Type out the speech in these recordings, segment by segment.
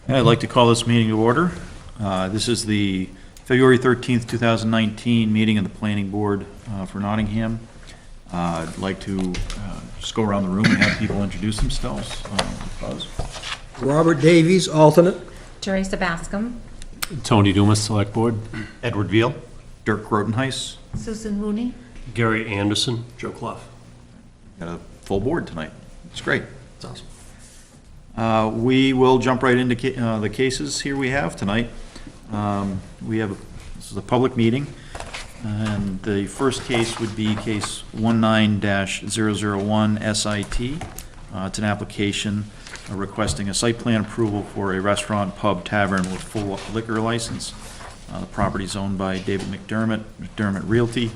I'd like to call this meeting to order. This is the February 13th, 2019 meeting of the Planning Board for Nottingham. I'd like to just go around the room and have people introduce themselves. Buzz. Robert Davies, alternate. Teresa Bascom. Tony Dumas, Select Board. Edward Veal. Dirk Grotenhuis. Susan Mooney. Gary Anderson. Joe Clough. Got a full board tonight. It's great. That's awesome. We will jump right into the cases here we have tonight. This is a public meeting, and the first case would be case 19-001 SIT. It's an application requesting a site plan approval for a restaurant, pub, tavern with full liquor license. The property is owned by David McDermott Realty,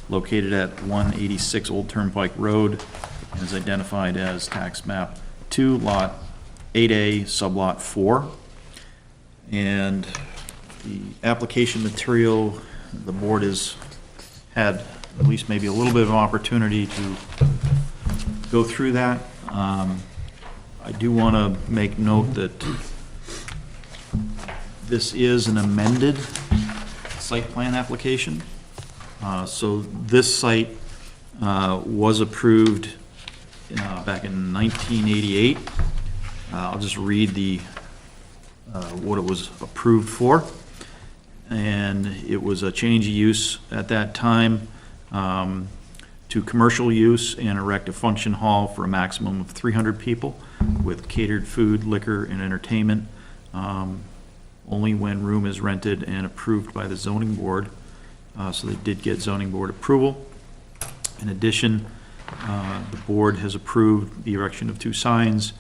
located at 186 Old Turnpike Road, and is identified as tax map 2, lot 8A, sublot 4. And the application material, the board has had at least maybe a little bit of an opportunity to go through that. I do want to make note that this is an amended site plan application. So this site was approved back in 1988. I'll just read what it was approved for. And it was a change of use at that time to commercial use and erect a function hall for a maximum of 300 people with catered food, liquor, and entertainment, only when room is rented and approved by the zoning board. So they did get zoning board approval. In addition, the board has approved the erection of 2 signs.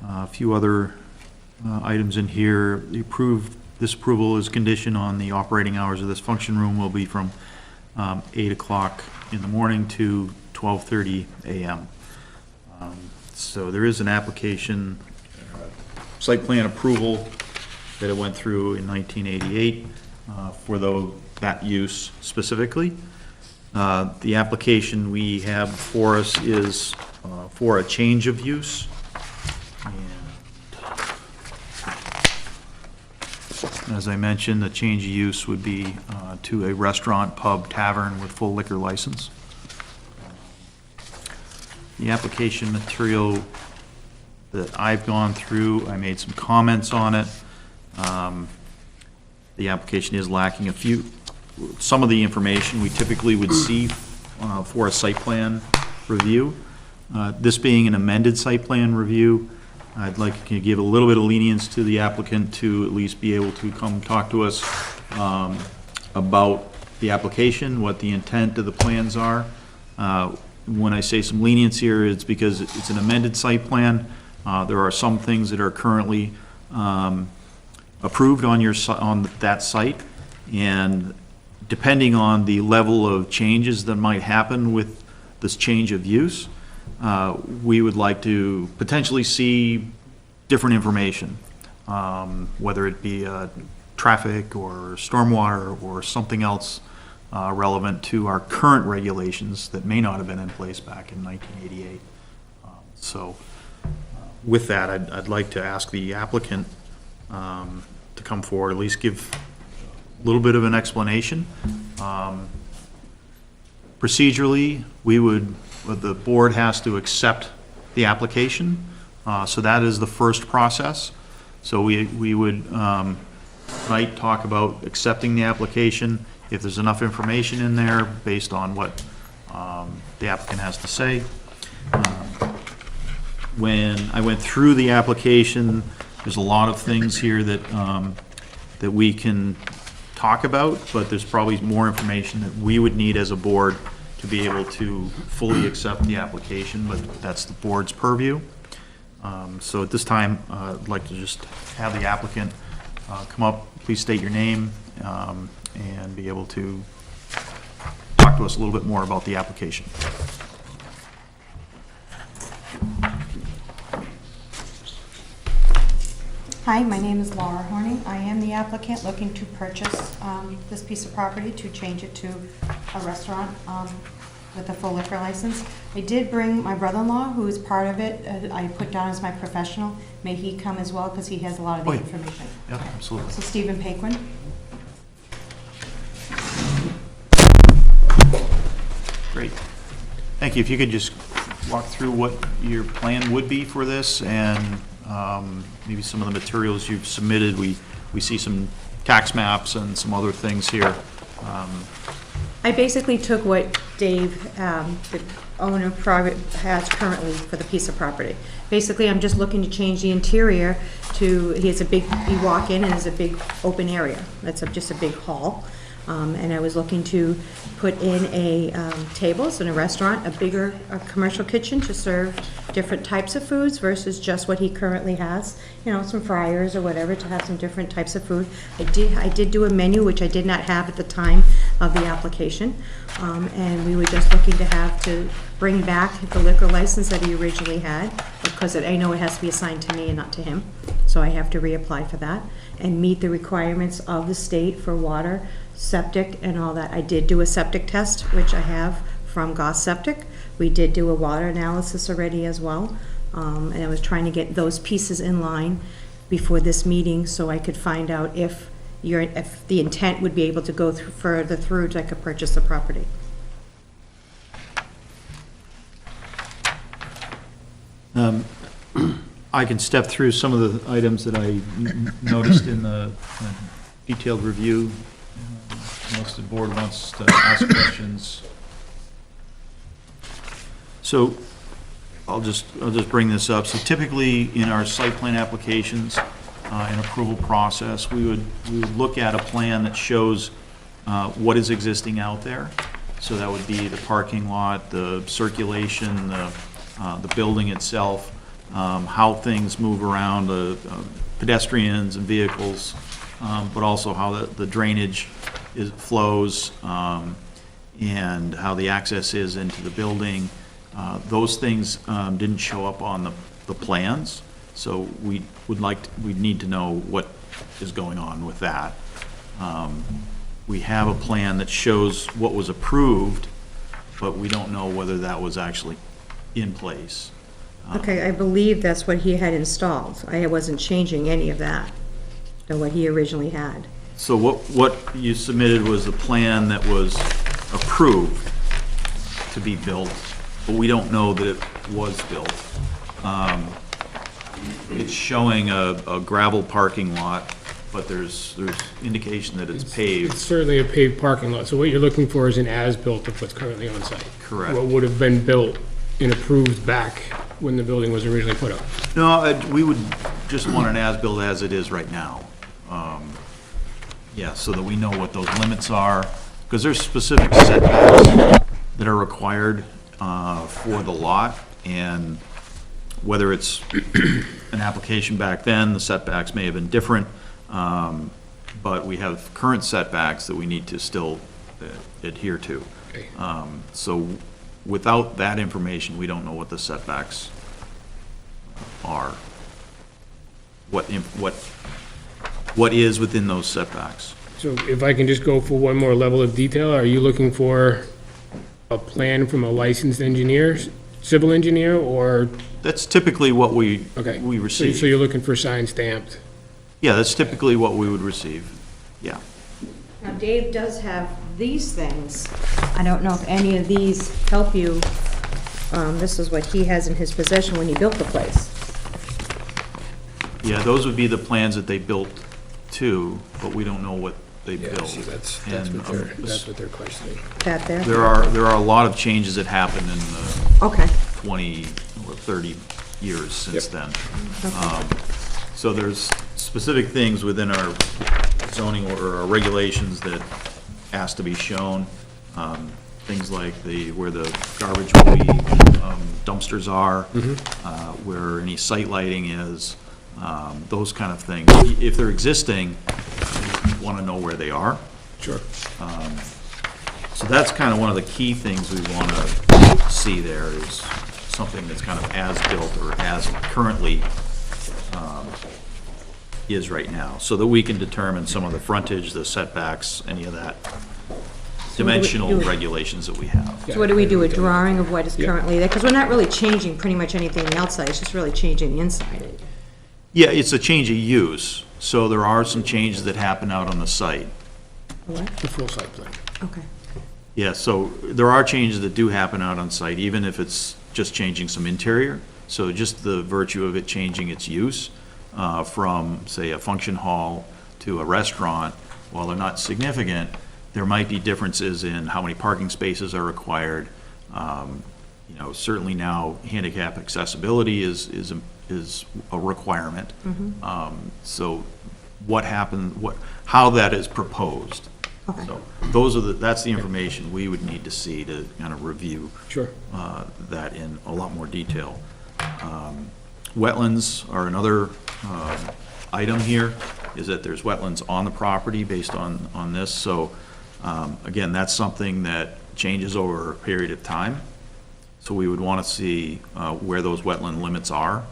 A few other items in here. This approval is conditioned on the operating hours of this function room will be from 8 o'clock in the morning to 12:30 a.m. So there is an application, site plan approval that it went through in 1988 for that use specifically. The application we have before us is for a change of use. And as I mentioned, the change of use would be to a restaurant, pub, tavern with full liquor license. The application material that I've gone through, I made some comments on it. The application is lacking some of the information we typically would see for a site plan review. This being an amended site plan review, I'd like to give a little bit of lenience to the applicant to at least be able to come talk to us about the application, what the intent of the plans are. When I say some lenience here, it's because it's an amended site plan. There are some things that are currently approved on that site, and depending on the level of changes that might happen with this change of use, we would like to potentially see different information, whether it be traffic or stormwater or something else relevant to our current regulations that may not have been in place back in 1988. With that, I'd like to ask the applicant to come forward, at least give a little bit of an explanation. Procedurally, the board has to accept the application, so that is the first process. So we would tonight talk about accepting the application, if there's enough information in there based on what the applicant has to say. When I went through the application, there's a lot of things here that we can talk about, but there's probably more information that we would need as a board to be able to fully accept the application, but that's the board's purview. So at this time, I'd like to just have the applicant come up, please state your name, and be able to talk to us a little bit more about the application. Hi, my name is Laura Horning. I am the applicant looking to purchase this piece of property to change it to a restaurant. with a full liquor license. I did bring my brother-in-law, who is part of it, I put down as my professional. May he come as well, because he has a lot of the Oh, yeah. information. Yeah, absolutely. So Stephen Paquin. Great. Thank you. If you could just walk through what your plan would be for this and maybe some of the materials you've submitted. We see some tax maps and some other things here. I basically took what Dave, the owner private, has currently for the piece of property. Basically, I'm just looking to change the interior to, he has a big, you walk in and there's a big open area. That's just a big hall. And I was looking to put in tables in a restaurant, a commercial kitchen to serve different types of foods versus just what he currently has. You know, some fryers or whatever to have some different types of food. I did do a menu, which I did not have at the time of the application. And we were just looking to bring back the liquor license that he originally had, because I know it has to be assigned to me and not to him. So I have to reapply for that and meet the requirements of the state for water, septic, and all that. I did do a septic test, which I have from Goss Septic. We did do a water analysis already as well. And I was trying to get those pieces in line before this meeting so I could find out if the intent would be able to go further through so I could purchase the property. I can step through some of the items that I noticed in the detailed review. Unless the board wants to ask questions. So I'll just bring this up. So typically in our site plan applications and approval process, we would look at a plan that shows what is existing out there. So that would be the parking lot, the circulation, the building itself, how things move around, the pedestrians and vehicles, but also how the drainage flows, and how the access is into the building. Those things didn't show up on the plans, so we'd need to know what is going on with that. We have a plan that shows what was approved, but we don't know whether that was actually in place. Okay, I believe that's what he had installed. I wasn't changing any of that than what he originally had. So what you submitted was a plan that was approved to be built, but we don't know that it was built. It's showing a gravel parking lot, but there's indication that it's paved. It's certainly a paved parking lot, so what you're looking for is an as-built of what's currently on site. Correct. What would have been built and approved back when the building was originally put up. No, we would just want an as-built as it is right now. Yeah, so that we know what those limits are, because there's specific setbacks that are required for the lot, and whether it's an application back then, the setbacks may have been different, but we have current setbacks that we need to still adhere to. Okay. So without that information, we don't know what the setbacks are. What is within those setbacks? So if I can just go for one more level of detail, are you looking for a plan from a licensed engineer, civil engineer, or? That's typically what we Okay. receive. So you're looking for signed stamped? Yeah, that's typically what we would receive, yeah. Now, Dave does have these things. I don't know if any of these help you. This is what he has in his possession when he built the place. Yeah, those would be the plans that they built too, but we don't know what they built. See, that's And, what they're questioning. That there? There are a lot of changes that happened in the Okay. 20 or 30 years since then. So there's specific things within our zoning or our regulations that has to be shown. Things like where the garbage will be, dumpsters are, where any site lighting is, those kind of things. If they're existing, we want to know where they are. Sure. So that's kind of one of the key things we want to see there, is something that's kind of as built or as currently is right now, so that we can determine some of the frontage, the setbacks, any of that. dimensional regulations that we have. So what do we do, a drawing of what is currently there? Because we're not really changing pretty much anything on the outside, it's just really changing the inside. Yeah, it's a change of use, so there are some changes that happen out on the site. What? The full site plan. Okay. Yeah, so there are changes that do happen out on site, even if it's just changing some interior. So just the virtue of it changing its use from, say, a function hall to a restaurant, while they're not significant, there might be differences in how many parking spaces are required. You know, certainly now handicap accessibility is a requirement. So what happened, how that is proposed. Okay. So that's the information we would need to see to kind of review Sure. that in a lot more detail. Wetlands are another item here, is that there's wetlands on the property based on this. So again, that's something that changes over a period of time. So we would want to see where those wetland limits are.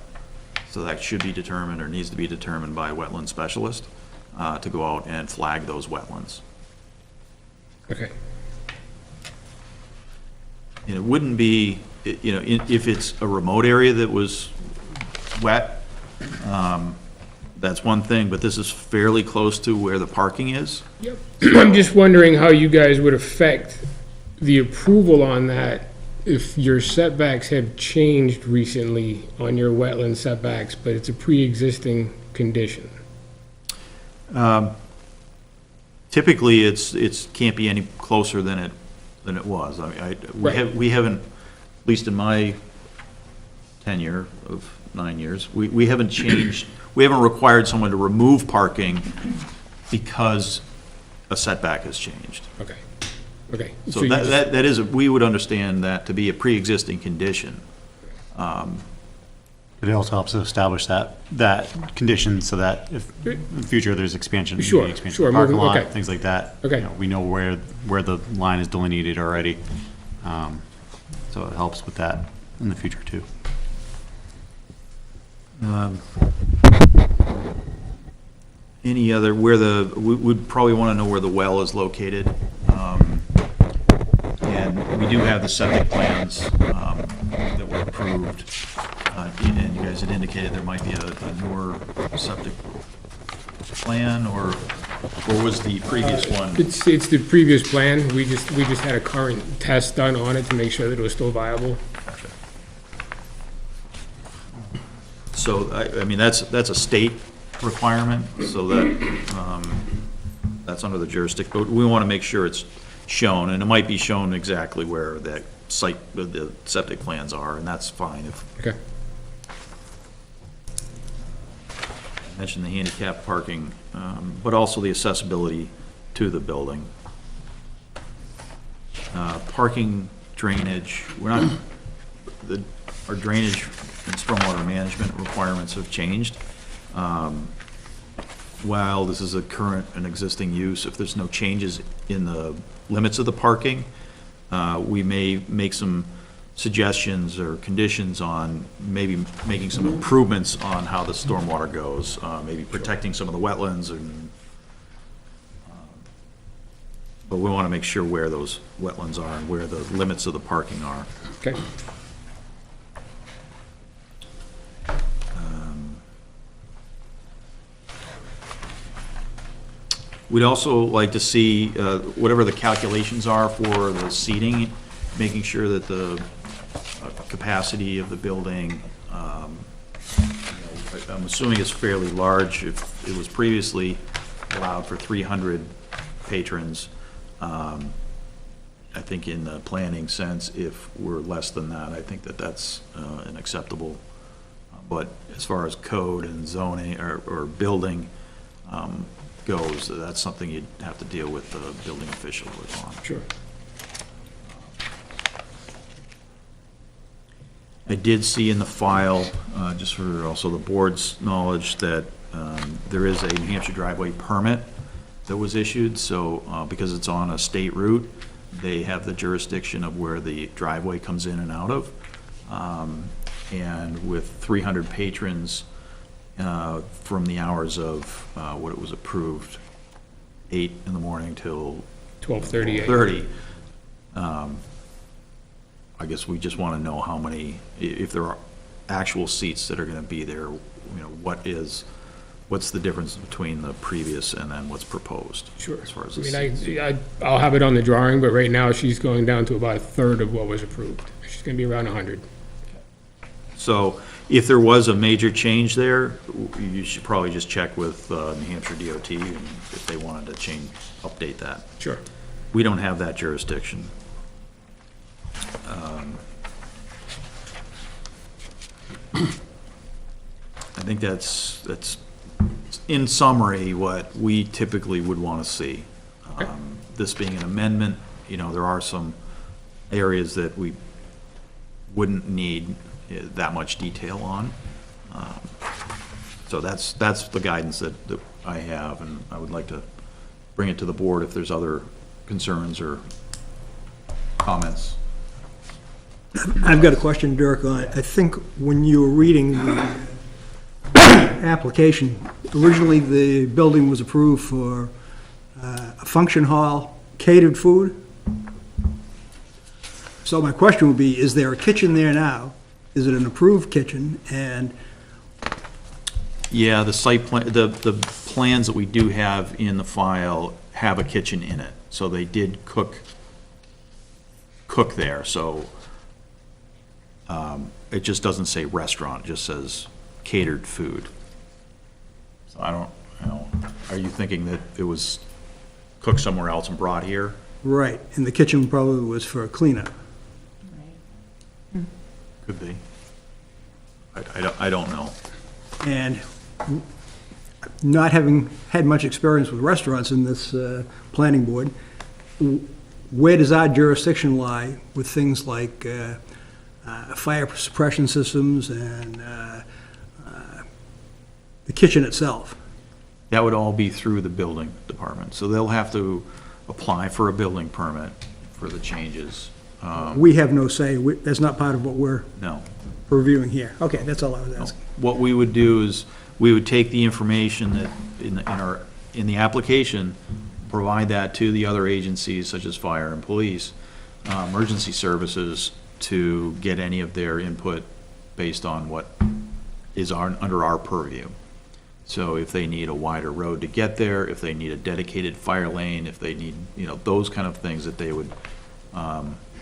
So that should be determined or needs to be determined by a wetland specialist to go out and flag those wetlands. Okay. And it wouldn't be, you know, if it's a remote area that was wet, that's one thing, but this is fairly close to where the parking is. Yep. I'm just wondering how you guys would affect the approval on that if your setbacks have changed recently on your wetland setbacks, but it's a pre-existing condition. Typically, it's can't be any closer than it was. I mean, we haven't, at least in my tenure of 9 years, we haven't changed, we haven't required someone to remove parking because a setback has changed. Okay. Okay. So you just- that is, we would understand that to be a pre-existing condition. It also helps establish that condition so that if in the future there's expansion, maybe Sure, expansion sure, of the parking moving- lot, okay. things like that. Okay. You know, we know where the line is delineated already. So it helps with that in the future too. Any other, we'd probably want to know where the well is located. And we do have the septic plans that were approved. And you guys had indicated there might be a newer septic plan, or was the previous one? It's the previous plan. We just had a current test done on it to make sure that it was still viable. So, I mean, that's a state requirement, so that's under the jurisdiction, but we want to make sure it's shown, and it might be shown exactly where that site, the septic plans are, and that's fine. If Okay. I mentioned the handicap parking, but also the accessibility to the building. Parking, drainage, our drainage and stormwater management requirements have changed. While this is a current and existing use, if there's no changes in the limits of the parking, we may make some suggestions or conditions on maybe making some improvements on how the stormwater goes, maybe protecting some of the wetlands, and but we want to make sure where those wetlands are and where the limits of the parking are. Okay. We'd also like to see whatever the calculations are for the seating, making sure that the capacity of the building, I'm assuming it's fairly large. If it was previously allowed for 300 patrons, I think in the planning sense, if we're less than that, I think that's an acceptable. But as far as code and zoning or building goes, that's something you'd have to deal with the building official on. Sure. I did see in the file, just for also the board's knowledge, that there is a New Hampshire driveway permit that was issued, so because it's on a state route, they have the jurisdiction of where the driveway comes in and out of. And with 300 patrons, from the hours of what it was approved, 8 in the morning till 1238. 30. I guess we just want to know how many, if there are actual seats that are going to be there, what's the difference between the previous and then what's proposed? Sure. As far as I the mean, seats. I'll have it on the drawing, but right now she's going down to about a third of what was approved. She's gonna be around 100. So if there was a major change there, you should probably just check with New Hampshire DOT and if they wanted to update that. Sure. We don't have that jurisdiction. I think that's in summary what we typically would want to see. Okay. This being an amendment, there are some areas that we wouldn't need that much detail on. So that's the guidance that I have, and I would like to bring it to the board if there's other concerns or comments. I've got a question, Dirk, on, I think when you were reading the application, originally the building was approved for a function hall, catered food. So my question would be, is there a kitchen there now? Is it an approved kitchen? And Yeah, the site plan, the plans that we do have in the file have a kitchen in it, so they did cook there, so it just doesn't say restaurant, it just says catered food. So I don't, are you thinking that it was cooked somewhere else and brought here? right, and the kitchen probably was for cleanup. Could be. I don't know. And not having had much experience with restaurants in this planning board, where does our jurisdiction lie with things like fire suppression systems and the kitchen itself? That would all be through the building department, so they'll have to apply for a building permit for the changes. We have no say, that's not part of what we're No. reviewing here. Okay, that's all I was asking. What we would do is, we would take the information that in the application, provide that to the other agencies such as fire and police, emergency services, to get any of their input based on what is under our purview. So if they need a wider road to get there, if they need a dedicated fire lane, if they need, those kind of things that they would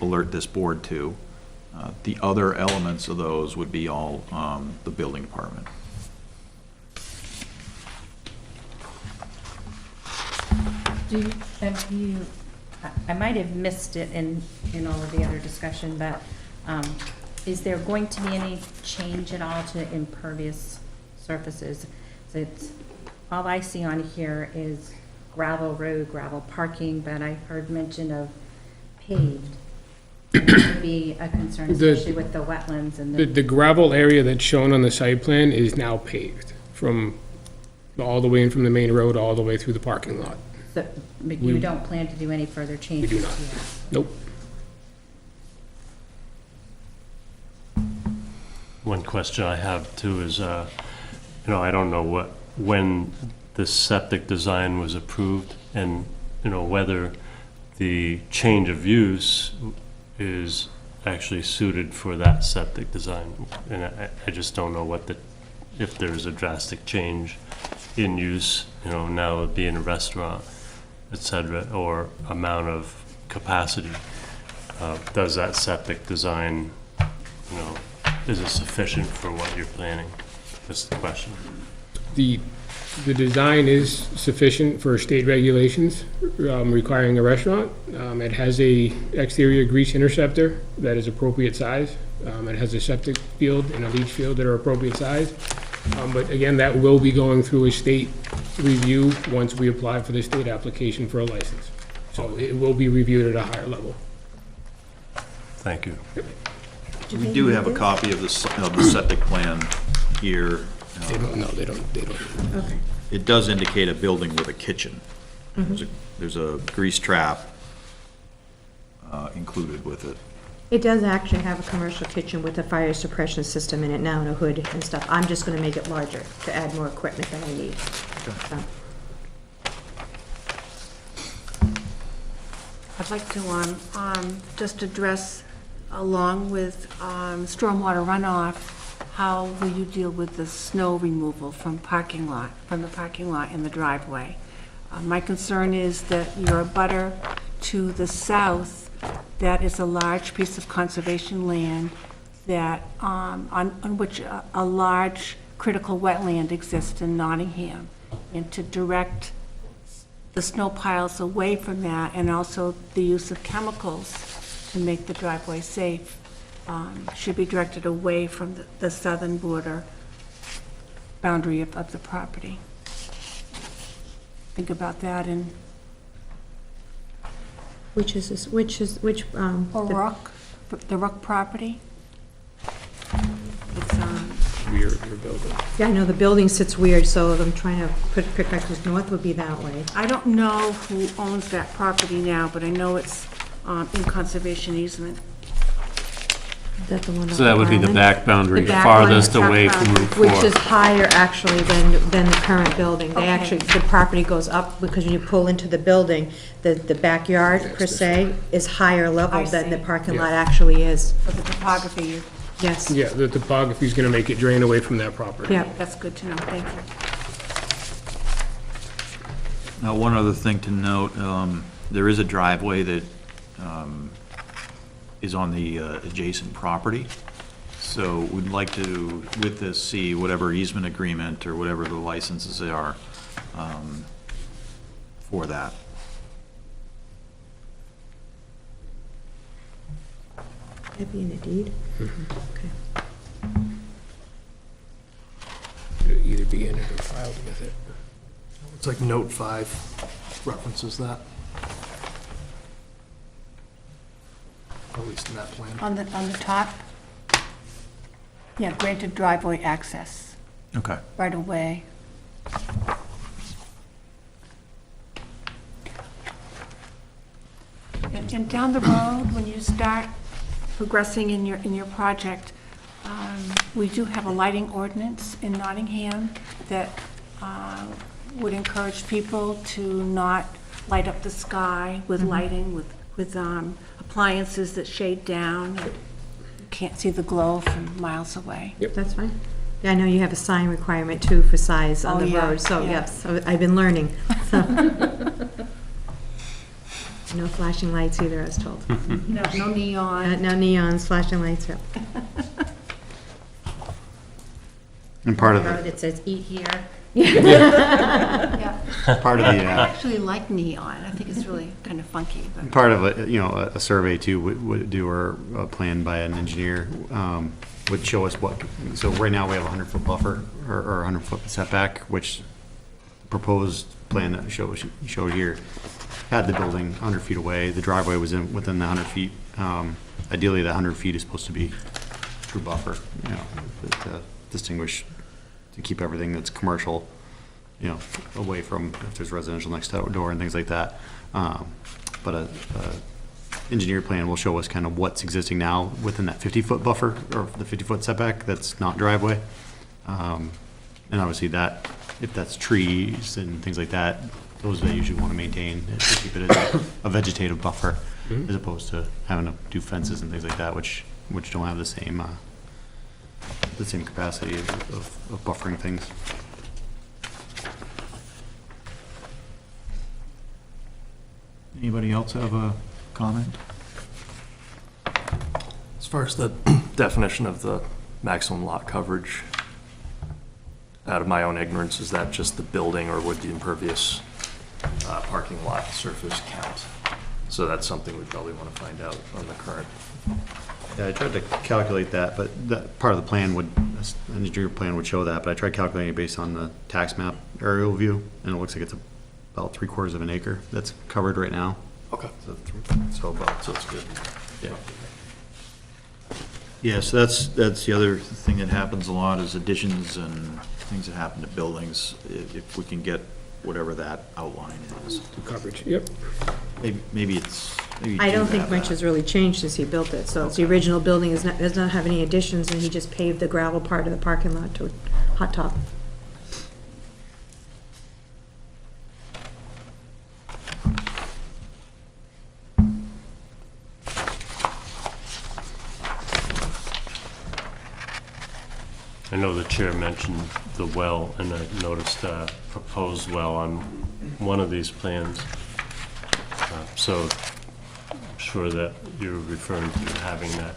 alert this board to. The other elements of those would be all the building department. I might have missed it in all of the other discussion, but is there going to be any change at all to impervious surfaces? So all I see on here is gravel road, gravel parking, but I heard mention of paved. And that would be a concern, especially with the wetlands and The gravel area that's shown on the site plan is now paved from all the way in from the main road, all the way through the parking lot. But you don't plan to do any further changes? We do not. to that? Nope. One question I have too is, I don't know when the septic design was approved and, whether the change of use is actually suited for that septic design. And I just don't know if there's a drastic change in use, now it being a restaurant, et cetera, or amount of capacity. Does that septic design, is it sufficient for what you're planning? That's the question. The design is sufficient for state regulations requiring a restaurant. It has a exterior grease interceptor that is appropriate size. It has a septic field and a leach field that are appropriate size. But again, that will be going through a state review once we apply for the state application for a license. So it will be reviewed at a higher level. Thank you. We do have a copy of the septic plan here. They don't, no, they don't. Okay. It does indicate a building with a kitchen. There's a grease trap included with it. It does actually have a commercial kitchen with a fire suppression system in it now and a hood and stuff. I'm just gonna make it larger to add more equipment than I need. So, I'd like to just address, along with stormwater runoff, how will you deal with the snow removal from the parking lot in the driveway? My concern is that your abutter to the south, that is a large piece of conservation land that, on which a large critical wetland exists in Nottingham. And to direct the snow piles away from that, and also the use of chemicals to make the driveway safe, should be directed away from the southern border boundary of the property. Think about that. And Which is this, the Rook property. It's, Weird, your building. Yeah, I know the building sits weird, so I'm trying to put perspective. North would be that way. I don't know who owns that property now, but I know it's in conservation easement. Is that the one? So that would be the on back boundary, The back farthest line, away back from Route 4. Which is higher actually than the current building. They Okay. actually, the property goes up because when you pull into the building, the backyard per se is higher level I than the see. parking Yeah. lot actually is. For the topography, Yes. Yeah, the topography's gonna make it drain away from that property. Yeah. that's good to know, thank you. Now, one other thing to note, there is a driveway that is on the adjacent property. So we'd like to, with this, see whatever easement agreement or whatever the licenses are for that. That'd be in a deed? Okay. It'll either be in it or filed with it. It's like note 5 references that. At least in that plan. On the top, yeah, granted driveway access, Okay. right away. And down the road, when you start progressing in your project, we do have a lighting ordinance in Nottingham that would encourage people to not light up the sky with lighting, with appliances that shade down. You can't see the glow from miles away. That's fine. Yeah, I know you have a sign requirement too for size on Oh, the yeah, road, so yeah. yes, I've been learning. So. No flashing lights either, I was told. No neon. No neons, flashing lights, yeah. And part of Road the, that says eat here. Yeah. part of I the, actually like neon. I think it's really kind of funky, but. part of a survey too, would do, or a plan by an engineer, would show us what, so right now we have a 100-foot buffer, or 100-foot setback, which proposed plan that showed here had the building 100 feet away, the driveway was within the 100 feet. Ideally, the 100 feet is supposed to be true buffer, to distinguish, to keep everything that's commercial, away from if there's residential next door and things like that. But a engineered plan will show us kind of what's existing now within that 50-foot buffer, or the 50-foot setback that's not driveway. And obviously that, if that's trees and things like that, those they usually want to maintain, to keep it as a vegetative buffer, as opposed to having to do fences and things like that, which don't have the same capacity of buffering things. Anybody else have a comment? As far as the definition of the maximum lot coverage, out of my own ignorance, is that just the building, or would the impervious parking lot surface count? So that's something we probably want to find out on the current. Yeah, I tried to calculate that, but that part of the plan would, an engineer plan would show that, but I tried calculating it based on the tax map aerial view, and it looks like it's about 3/4 of an acre that's covered right now. Okay. So So it's good. yeah. Yeah, so that's the other thing that happens a lot, is additions and things that happen to buildings, if we can get whatever that outline is. Coverage, yep. Maybe I don't think much has really changed since he built it, so it's the original building does not have any additions, and he just paved the gravel part of the parking lot to a hot top. I know the chair mentioned the well, and I noticed a proposed well on one of these plans. So I'm sure that you're referring to having that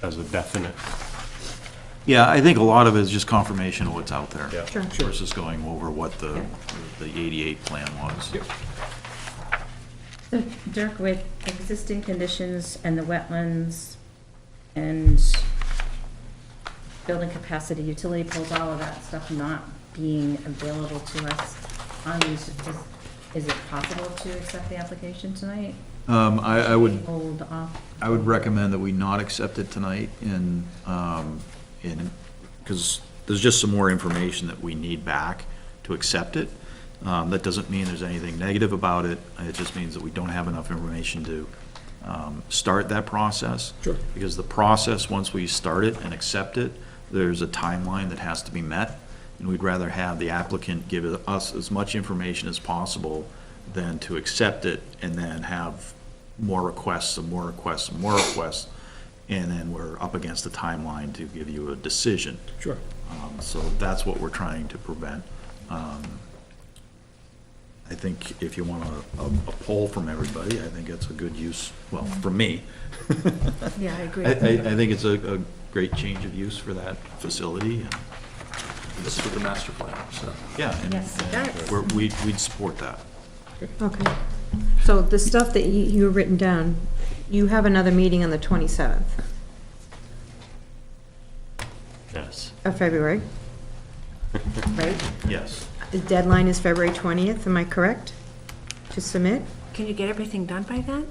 as a definite. Yeah, I think a lot of it is just confirmation of what's out there. Yeah. Sure. Versus going over what the 88 plan was. So Dirk, with existing conditions and the wetlands and building capacity, utility poles, all of that stuff not being available to us on these, is it possible to accept the application tonight? I would Hold off? I would recommend that we not accept it tonight because there's just some more information that we need back to accept it. That doesn't mean there's anything negative about it. It just means that we don't have enough information to start that process. Sure. Because the process, once we start it and accept it, there's a timeline that has to be met. And we'd rather have the applicant give us as much information as possible than to accept it and then have more requests and more requests and more requests. And then we're up against the timeline to give you a decision. Sure. So that's what we're trying to prevent. I think if you want a poll from everybody, I think it's a good use, well, from me. Yeah, I agree. I think it's a great change of use for that facility. And This is with the master plan, so. yeah, and Yes, it does. we'd support that. Okay. So the stuff that you've written down, you have another meeting on the 27th Yes. of February, right? Yes. The deadline is February 20th, am I correct? To submit? Can you get everything done by then?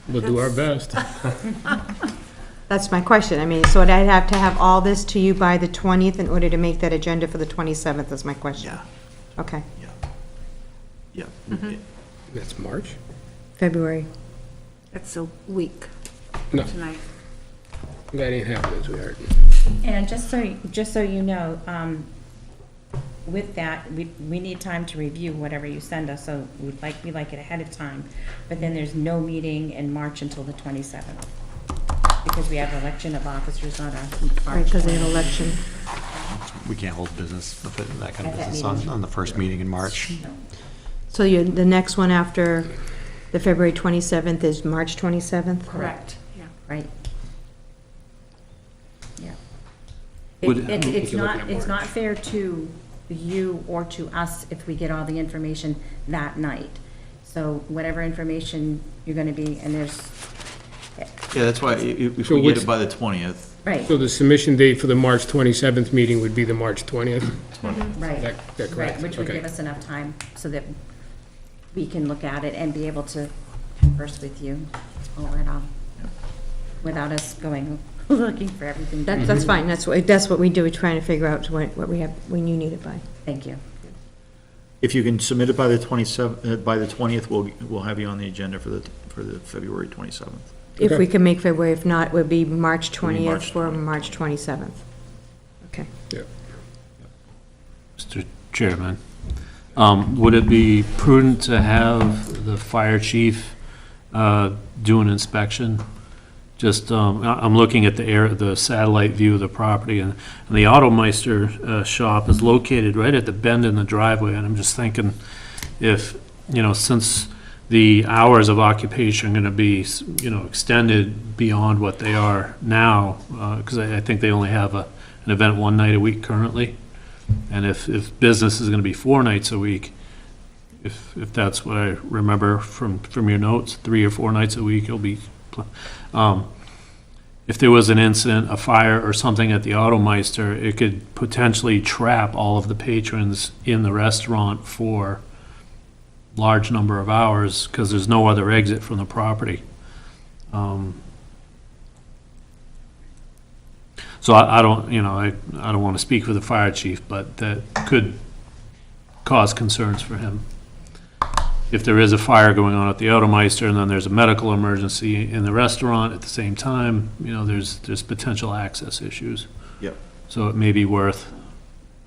We'll do our best. That's my question. I mean, so I'd have to have all this to you by the 20th in order to make that agenda for the 27th is my question. Yeah, Okay, yeah. That's March? February. That's a week No, tonight. that ain't happening, sweetheart. And just so you know, with that, we need time to review whatever you send us, so we like it ahead of time. But then there's no meeting in March until the 27th, because we have election of officers on our Right, March. because of an election. We can't hold business, that kind of At that business meeting. on the first meeting in March. No. So the next one after the February 27th is March 27th? Correct, Yeah. right. Yeah. Would- It's You're looking at it's not March. fair to you or to us if we get all the information that night. So whatever information you're gonna be, and there's, Yeah, that's why if So we get what's- it by the 20th, right, So the submission date for the March 27th meeting would be the March 20th? right. That Right, correct? which would Okay. give us enough time so that we can look at it and be able to converse with you over it all, without us going, looking for everything. That's fine, that's what we do, we're trying to figure out what we have, when you need it by. Thank you. if you can submit it by the 27th, by the 20th, we'll have you on the agenda for the February 27th. If Okay. we can make February, if not, it would be March It'll be 20th March for 20th. March 27th. Okay. Yeah. Mr. Chairman, would it be prudent to have the fire chief do an inspection? Just, I'm looking at the satellite view of the property, and the Automeister shop is located right at the bend in the driveway, and I'm just thinking if, since the hours of occupation are going to be, extended beyond what they are now, because I think they only have an event one night a week currently, and if business is going to be 4 nights a week, if that's what I remember from your notes, 3 or 4 nights a week, it'll be, if there was an incident, a fire or something at the Automeister, it could potentially trap all of the patrons in the restaurant for large number of hours, because there's no other exit from the property. So I don't, I don't want to speak for the fire chief, but that could cause concerns for him. If there is a fire going on at the Automeister and then there's a medical emergency in the restaurant at the same time, there's potential access issues. Yep. So it may be worth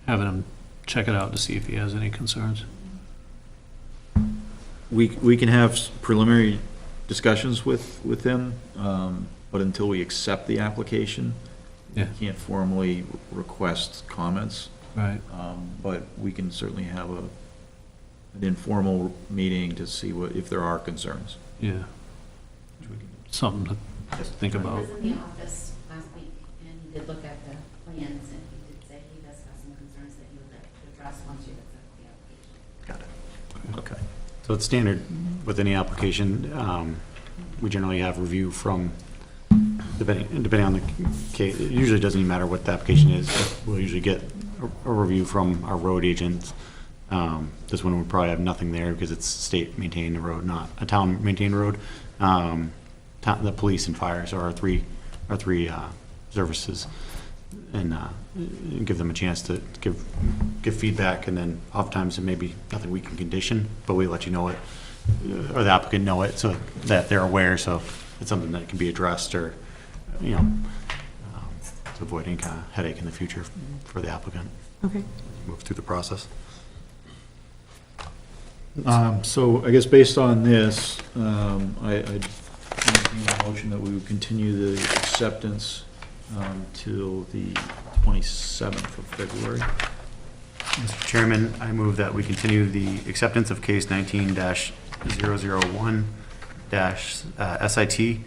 having him check it out to see if he has any concerns. We can have preliminary discussions with them, but until we accept the application, Yeah. Can't formally request comments, Right. but we can certainly have an informal meeting to see if there are concerns. Yeah. Something to think about. He was in the office last week, and he did look at the plans, and he did say he does have some concerns that he would like to address once you accept the application. Got it. Okay. So it's standard with any application. We generally have review from, depending on the case, it usually doesn't even matter what the application is. We'll usually get a review from our road agents. This one we probably have nothing there because it's state maintained road, not a town maintained road. The police and fires are our three services, and give them a chance to give feedback, and then oftentimes it may be nothing we can condition, but we let you know it, or the applicant know it, so that they're aware, so it's something that can be addressed, or, to avoid any kind of headache in the future for the applicant. Okay. Move through the process. So I guess based on this, I'd make a motion that we would continue the acceptance till the 27th of February. Mr. Chairman, I move that we continue the acceptance of case 19-001-SIT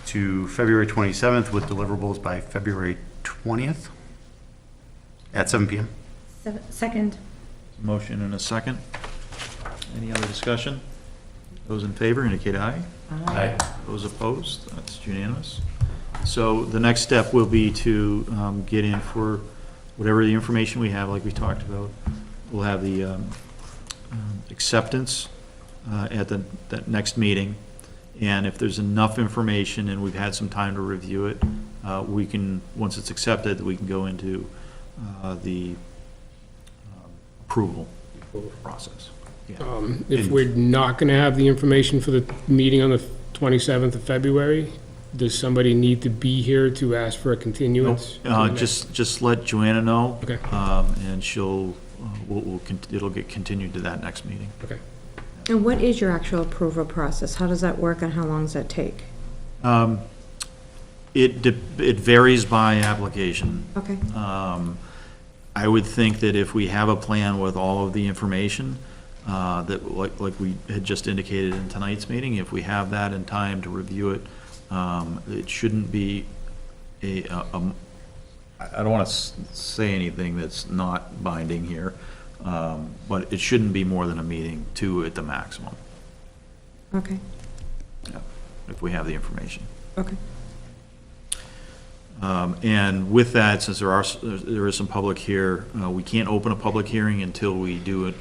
to February 27th with deliverables by February 20th at 7 p.m. Second. Motion and a second. Any other discussion? Those in favor indicate aye. Aye. Those opposed? That's unanimous. So the next step will be to get in for whatever the information we have, like we talked about. We'll have the acceptance at that next meeting. And if there's enough information and we've had some time to review it, we can, once it's accepted, we can go into the approval process. Yeah. If we're not going to have the information for the meeting on the 27th of February, does somebody need to be here to ask for a continuance? Just let Joanna know. Okay. And she'll, it'll get continued to that next meeting. Okay. And what is your actual approval process? How does that work, and how long does that take? It varies by application. Okay. I would think that if we have a plan with all of the information, that like we had just indicated in tonight's meeting, if we have that in time to review it, it shouldn't be I don't want to say anything that's not binding here, but it shouldn't be more than a meeting, 2 at the maximum, Okay. if we have the information. Okay. And with that, since there is some public here, we can't open a public hearing until we do it,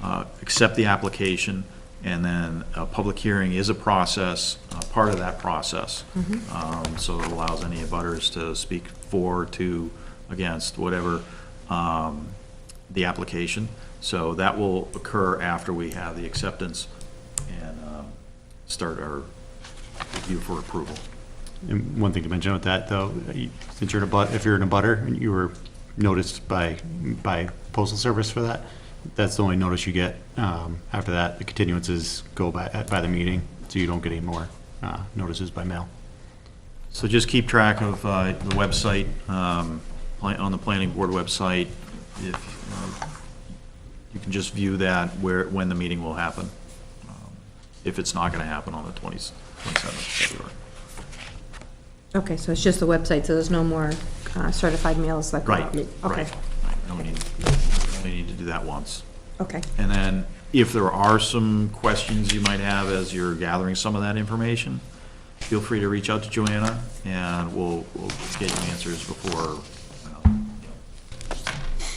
accept the application, and then a public hearing is a process, part of that process. So it allows any abutters to speak for, to, against, whatever, the application. So that will occur after we have the acceptance and start our review for approval. And one thing to mention with that, though, since if you're in a butter and you were noticed by postal service for that, that's the only notice you get. After that, the continuances go by the meeting, so you don't get any more notices by mail. So just keep track of the website, on the planning board website. If you can just view that when the meeting will happen, if it's not going to happen on the 27th of February. Okay, so it's just the website, so there's no more certified mails that go Right, out? right. Okay, Only need to do that once. okay. And then if there are some questions you might have as you're gathering some of that information, feel free to reach out to Joanna, and we'll get you answers before,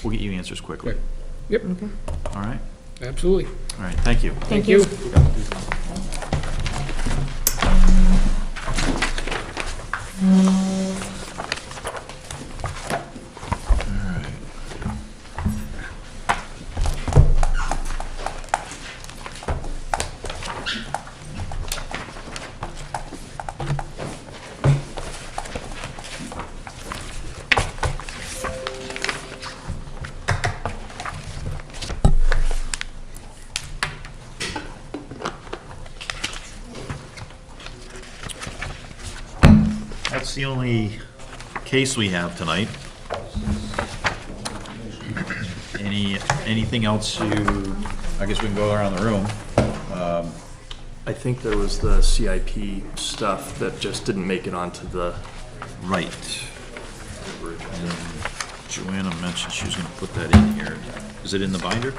we'll get you answers quickly. Okay. Yep, Okay. All right? absolutely. All right, thank you. Thank you. That's the only case we have tonight. Anything else I guess we can go around the room. I think there was the CIP stuff that just didn't make it onto the, Right. And Joanna mentioned she was gonna put that in here. Is it in the binder?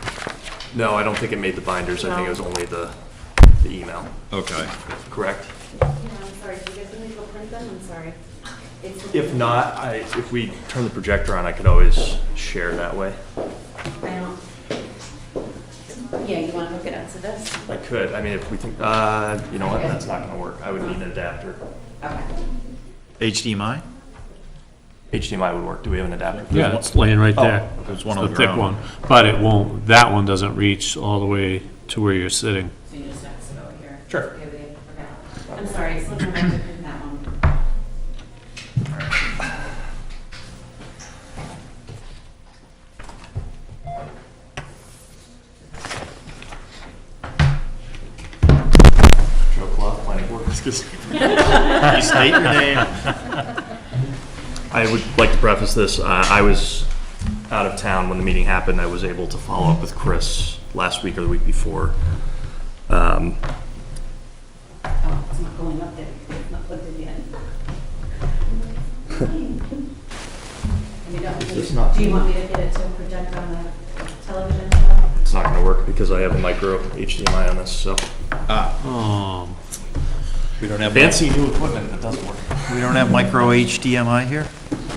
no, I don't think it made the binders. I think it was only the email, Okay. correct? Yeah, I'm sorry, do you guys want me to go print them? I'm sorry. If not, if we turn the projector on, I could always share that way. I don't. Yeah, you want to hook it up to this? I could, I mean, if we think, you know what, that's not gonna work. I would need an adapter. Okay. HDMI? HDMI would work. Do we have an adapter? Yeah, it's laying right there. There's one The on the thick ground. one, but it won't, that one doesn't reach all the way to where you're sitting. So you just have to sit over here. Sure. Okay, with you? Okay. I'm sorry, someone had to print that one. Joe Clough, planning board. You state your name. I would like to preface this, I was out of town when the meeting happened. I was able to follow up with Chris last week or the week before. Oh, it's not going up there. It's not plugged in yet. It's not- Do you want me to get it to project on the television? It's not gonna work because I have a micro HDMI on this, so. We don't have Fancy new equipment that doesn't work. We don't have micro HDMI here?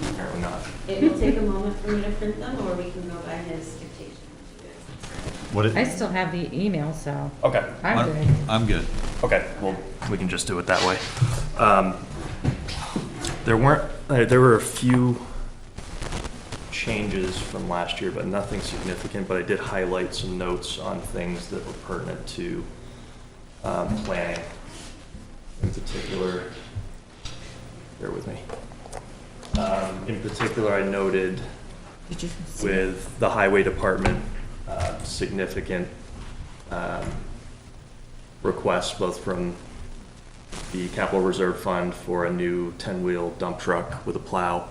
Apparently not. It will take a moment for me to print them, or we can go by his dictation. What I still have the email, so Okay. I'm good. I'm good. Okay, well, we can just do it that way. There were a few changes from last year, but nothing significant, but I did highlight some notes on things that were pertinent to planning. In particular, bear with me. In particular, I noted Did you see? with the highway department, significant requests both from the capital reserve fund for a new 10-wheel dump truck with a plow,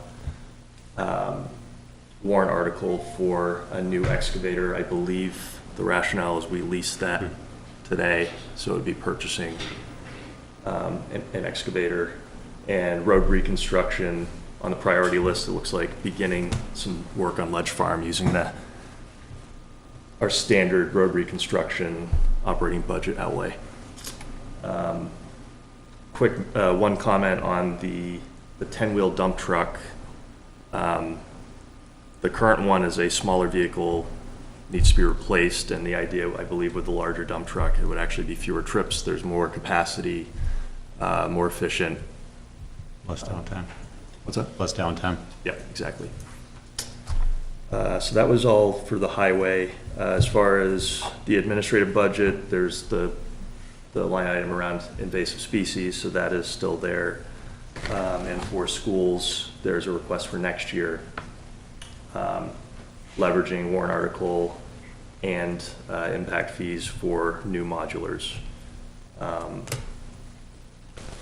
warrant article for a new excavator. I believe the rationale is we leased that today, so it would be purchasing an excavator, and road reconstruction on the priority list. It looks like beginning some work on Ledge Farm using our standard road reconstruction operating budget outlay. Quick, one comment on the 10-wheel dump truck. The current one is a smaller vehicle, needs to be replaced, and the idea, I believe, with the larger dump truck, it would actually be fewer trips. There's more capacity, more efficient. Less downtime. What's that? Less downtime. Yeah, exactly. So that was all for the highway. As far as the administrative budget, there's the line item around invasive species, so that is still there. And for schools, there's a request for next year, leveraging warrant article and impact fees for new modulars.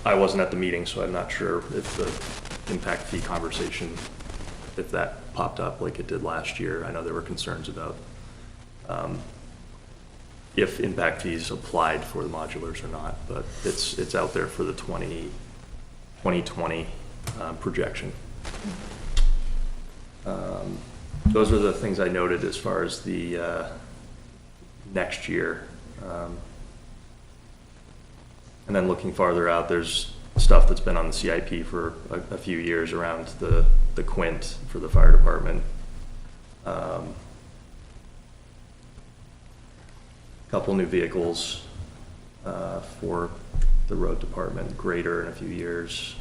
I wasn't at the meeting, so I'm not sure if the impact fee conversation, if that popped up like it did last year. I know there were concerns about if impact fees applied for the modulars or not, but it's out there for the 2020 projection. Those are the things I noted as far as the next year. And then looking farther out, there's stuff that's been on the CIP for a few years around the Quint for the fire department. Couple new vehicles for the road department, grader in a few years.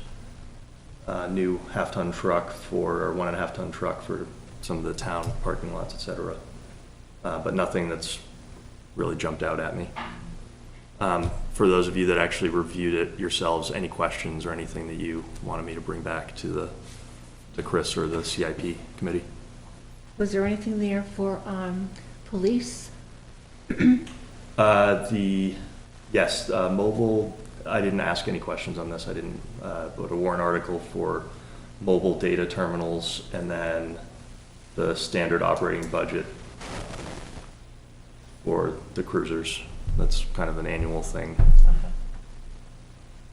New half-ton truck or 1.5-ton truck for some of the town parking lots, et cetera. But nothing that's really jumped out at me. For those of you that actually reviewed it yourselves, any questions or anything that you wanted me to bring back to Chris or the CIP committee? Was there anything there for police? Yes, mobile, I didn't ask any questions on this. I didn't, but a warrant article for mobile data terminals, and then the standard operating budget for the cruisers. That's kind of an annual thing.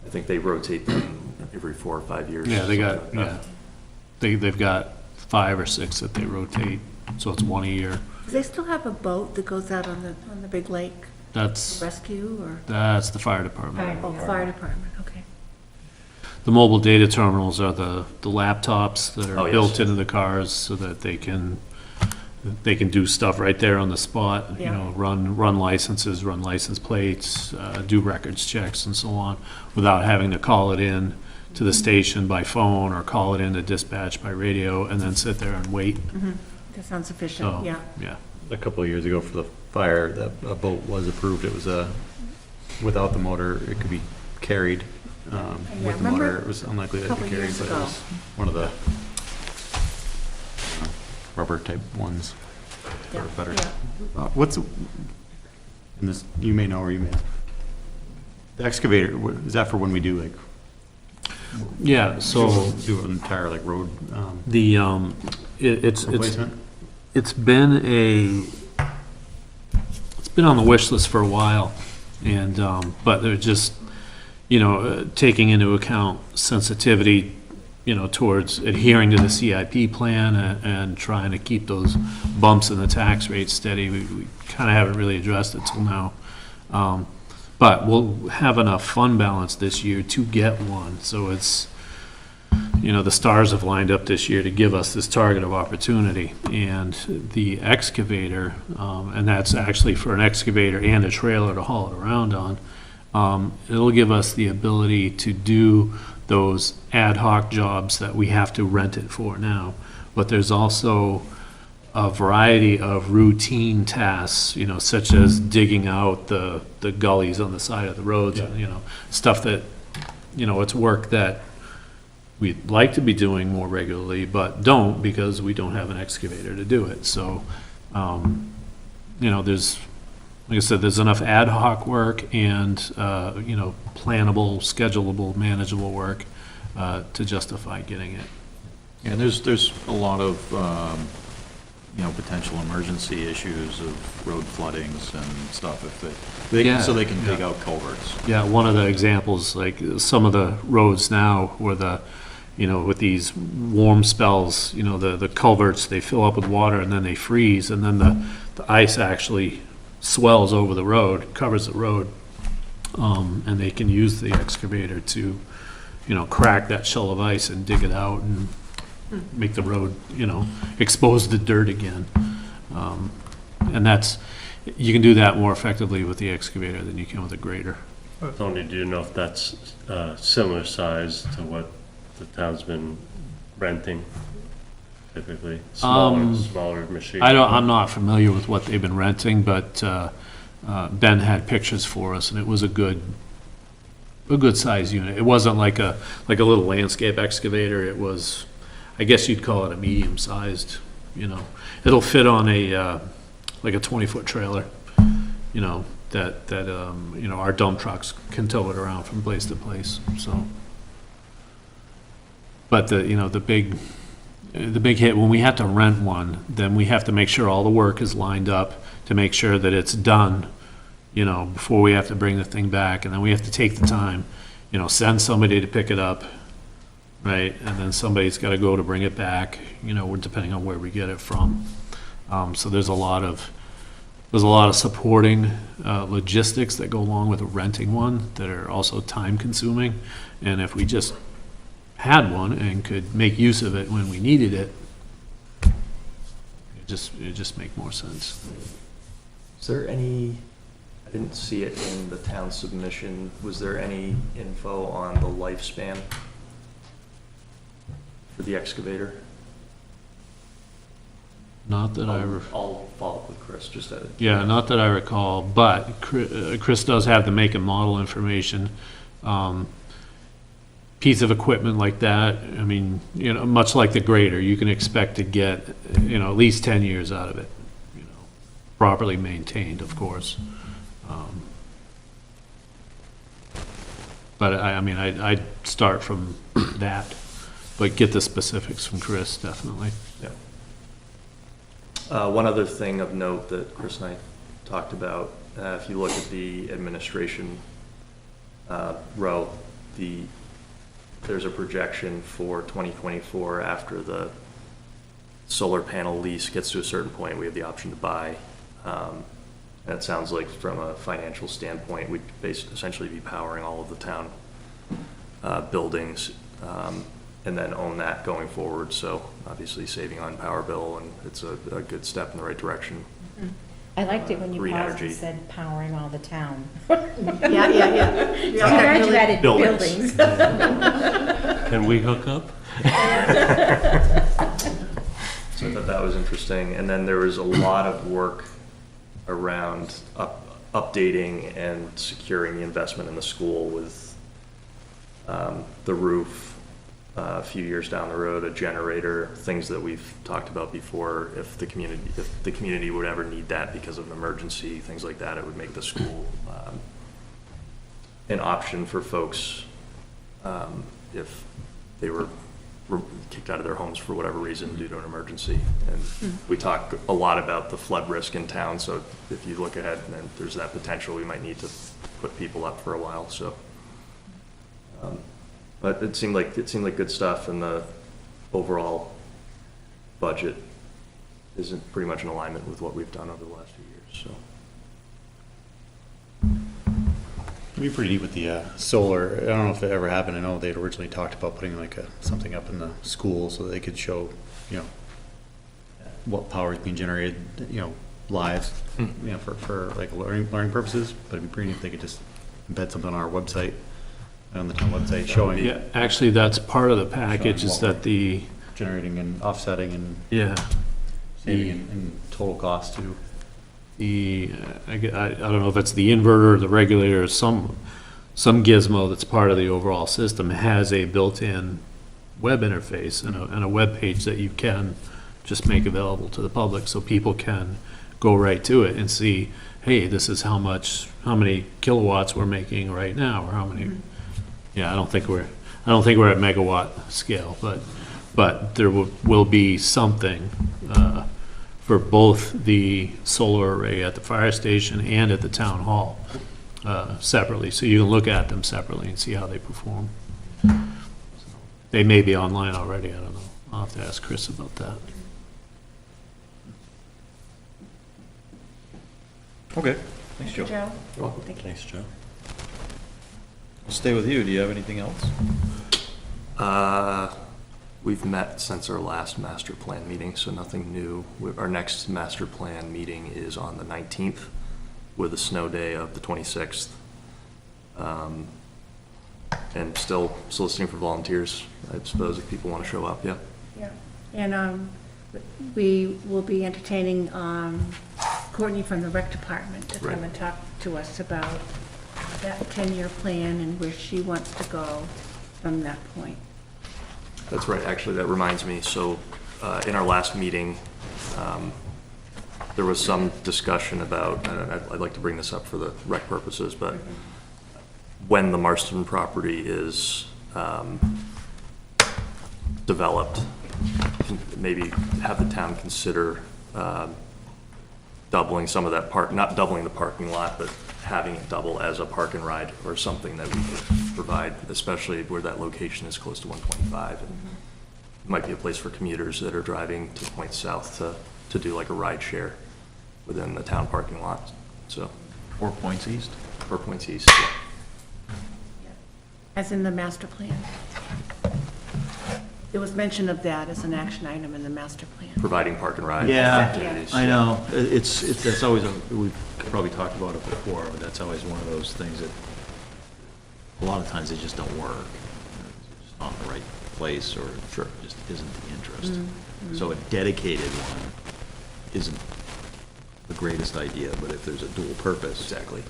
I think they rotate them every 4 or 5 years. Yeah, they got, something like yeah. that. They've got 5 or 6 that they rotate, so it's one a year. Do they still have a boat that goes out on the big lake, That's rescue, or? the fire department. Oh, fire department, okay. The mobile data terminals are the laptops that Oh, are yes. built into the cars so that they can do stuff right there on the spot, you Yeah. know, run licenses, run license plates, do records checks and so on, without having to call it in to the station by phone or call it in to dispatch by radio and then sit there and wait. That sounds So, efficient, yeah. yeah. A couple of years ago for the fire, that a boat was approved. It was without the motor, it could be carried. With the remember motor, it was unlikely that it couple could be carried, years but it ago. was one of the rubber type ones. Yeah, Better. yeah. What's, and this, you may know or you may not. The excavator, is that for when we do like, Yeah, so do an entire like road the, it's replacement? it's been on the wish list for a while, and, but they're just, you know, taking into account sensitivity, you know, towards adhering to the CIP plan and trying to keep those bumps in the tax rate steady. We kind of haven't really addressed it till now. But we'll have enough fund balance this year to get one, so it's, you know, the stars have lined up this year to give us this target of opportunity. And the excavator, and that's actually for an excavator and a trailer to haul it around on, it'll give us the ability to do those ad hoc jobs that we have to rent it for now. But there's also a variety of routine tasks, you know, such as digging out the gullies on the side of the roads, you know, stuff that, you know, it's work that we'd like to be doing more regularly, but don't because we don't have an excavator to do it. So, you know, there's, like I said, there's enough ad hoc work and, you know, plannable, schedulable, manageable work to justify getting it. And there's a lot of, you know, potential emergency issues of road floodings and stuff if Yeah, so they can dig yeah. out culverts. Yeah, one of the examples, like some of the roads now where the, you know, with these warm spells, you know, the culverts, they fill up with water and then they freeze and then the ice actually swells over the road, covers the road. And they can use the excavator to, you know, crack that shell of ice and dig it out and make the road, you know, expose the dirt again. And that's, you can do that more effectively with the excavator than you can with a grader. Tony, do you know if that's similar size to what the town's been renting typically? Smaller machine? I'm not familiar with what they've been renting, but Ben had pictures for us, and it was a good size unit. It wasn't like a little landscape excavator. It was, I guess you'd call it a medium-sized, you know. It'll fit on a, like a 20-foot trailer, you know, that you know, our dump trucks can tow it around from place to place, so. But you know, the big hit, when we have to rent one, then we have to make sure all the work is lined up to make sure that it's done, you know, before we have to bring the thing back, and then we have to take the time, you know, send somebody to pick it up, right, and then somebody's got to go to bring it back, you know, depending on where we get it from. So there's a lot of supporting logistics that go along with renting one that are also time consuming, and if we just had one and could make use of it when we needed it, it just make more sense. Is there any, I didn't see it in the town submission, was there any info on the lifespan for the excavator? Not that I'll follow up with Chris, just to. yeah, not that I recall, but Chris does have the make and model information. Piece of equipment like that, I mean, you know, much like the grader, you can expect to get, you know, at least 10 years out of it, you know, properly maintained, of course. But I mean, I'd start from that, but get the specifics from Chris, definitely. One other thing of note that Chris and I talked about, if you look at the administration row, there's a projection for 2024 after the solar panel lease gets to a certain point, we have the option to buy. And it sounds like from a financial standpoint, we'd essentially be powering all of the town buildings, and then own that going forward. So obviously saving on power bill, and it's a good step in the right direction. I liked it when you Green paused and energy. said powering all the town. Yeah. You added Buildings. buildings. Can we hook up? So I thought that was interesting. And then there was a lot of work around updating and securing the investment in the school with the roof, a few years down the road, a generator, things that we've talked about before. If the community would ever need that because of an emergency, things like that, it would make the school an option for folks if they were kicked out of their homes for whatever reason due to an emergency. And we talk a lot about the flood risk in town, so if you look ahead, then there's that potential we might need to put people up for a while, so. But it seemed like good stuff, and the overall budget is pretty much in alignment with what we've done over the last few years, so. It'd be pretty neat with the solar. I don't know if it ever happened. I know they'd originally talked about putting like something up in the school so they could show, what power is being generated, live, for like learning purposes. But it'd be pretty neat if they could just embed something on our website, on the town website, showing Yeah, actually, that's part of the package, is that the, generating and offsetting and yeah, saving in total cost too. I don't know if it's the inverter or the regulator or some gizmo that's part of the overall system has a built-in web interface and a web page that you can just make available to the public, so people can go right to it and see, hey, this is how many kilowatts we're making right now, or how many. Yeah, I don't think we're at megawatt scale, but there will be something for both the solar array at the fire station and at the town hall separately, so you can look at them separately and see how they perform. They may be online already, I don't know. I'll have to ask Chris about that. Okay, thanks, Joe. Joe? You're welcome. Thanks, Joe. I'll stay with you. Do you have anything else? We've met since our last master plan meeting, so nothing new. Our next master plan meeting is on the 19th with a snow day of the 26th. And still soliciting for volunteers, I suppose, if people want to show up, yeah. Yeah. And we will be entertaining Courtney from the rec department to Right. come and talk to us about that 10-year plan and where she wants to go from that point. That's right, actually, that reminds me, so in our last meeting, there was some discussion about, and I'd like to bring this up for the rec purposes, but when the Marston property is developed, maybe have the town consider doubling some of that not doubling the parking lot, but having it double as a park and ride or something that we could provide, especially where that location is close to 125. And it might be a place for commuters that are driving to points south to do like a ride share within the town parking lot, so. 4 points east? 4 points east, yeah. As in the master plan. There was mention of that as an action item in the master plan. Providing park and ride. Yeah, activities. I know. That's always, we've probably talked about it before, but that's always one of those things that a lot of times they just don't work. It's just not in the right place, or Sure. just isn't the interest. So a dedicated one isn't the greatest idea, but if there's a dual purpose. Exactly.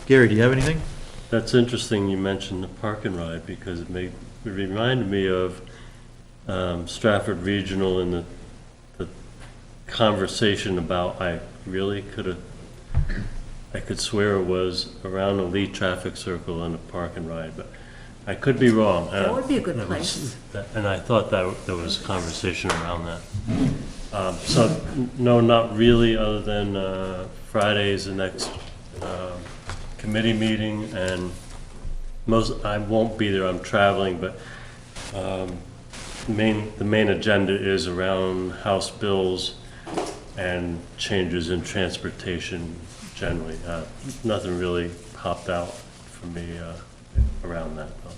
Gary, do you have anything? That's interesting you mentioned the park and ride, because it reminded me of Stratford Regional and the conversation about, I really could have, I could swear it was around the Lee traffic circle and a park and ride, but I could be wrong. That would be a good That was- place. And I thought that there was a conversation around that. So, no, not really, other than Friday's the next committee meeting, and I won't be there, I'm traveling, but the main agenda is around House bills and changes in transportation generally. Nothing really popped out for me around that, though.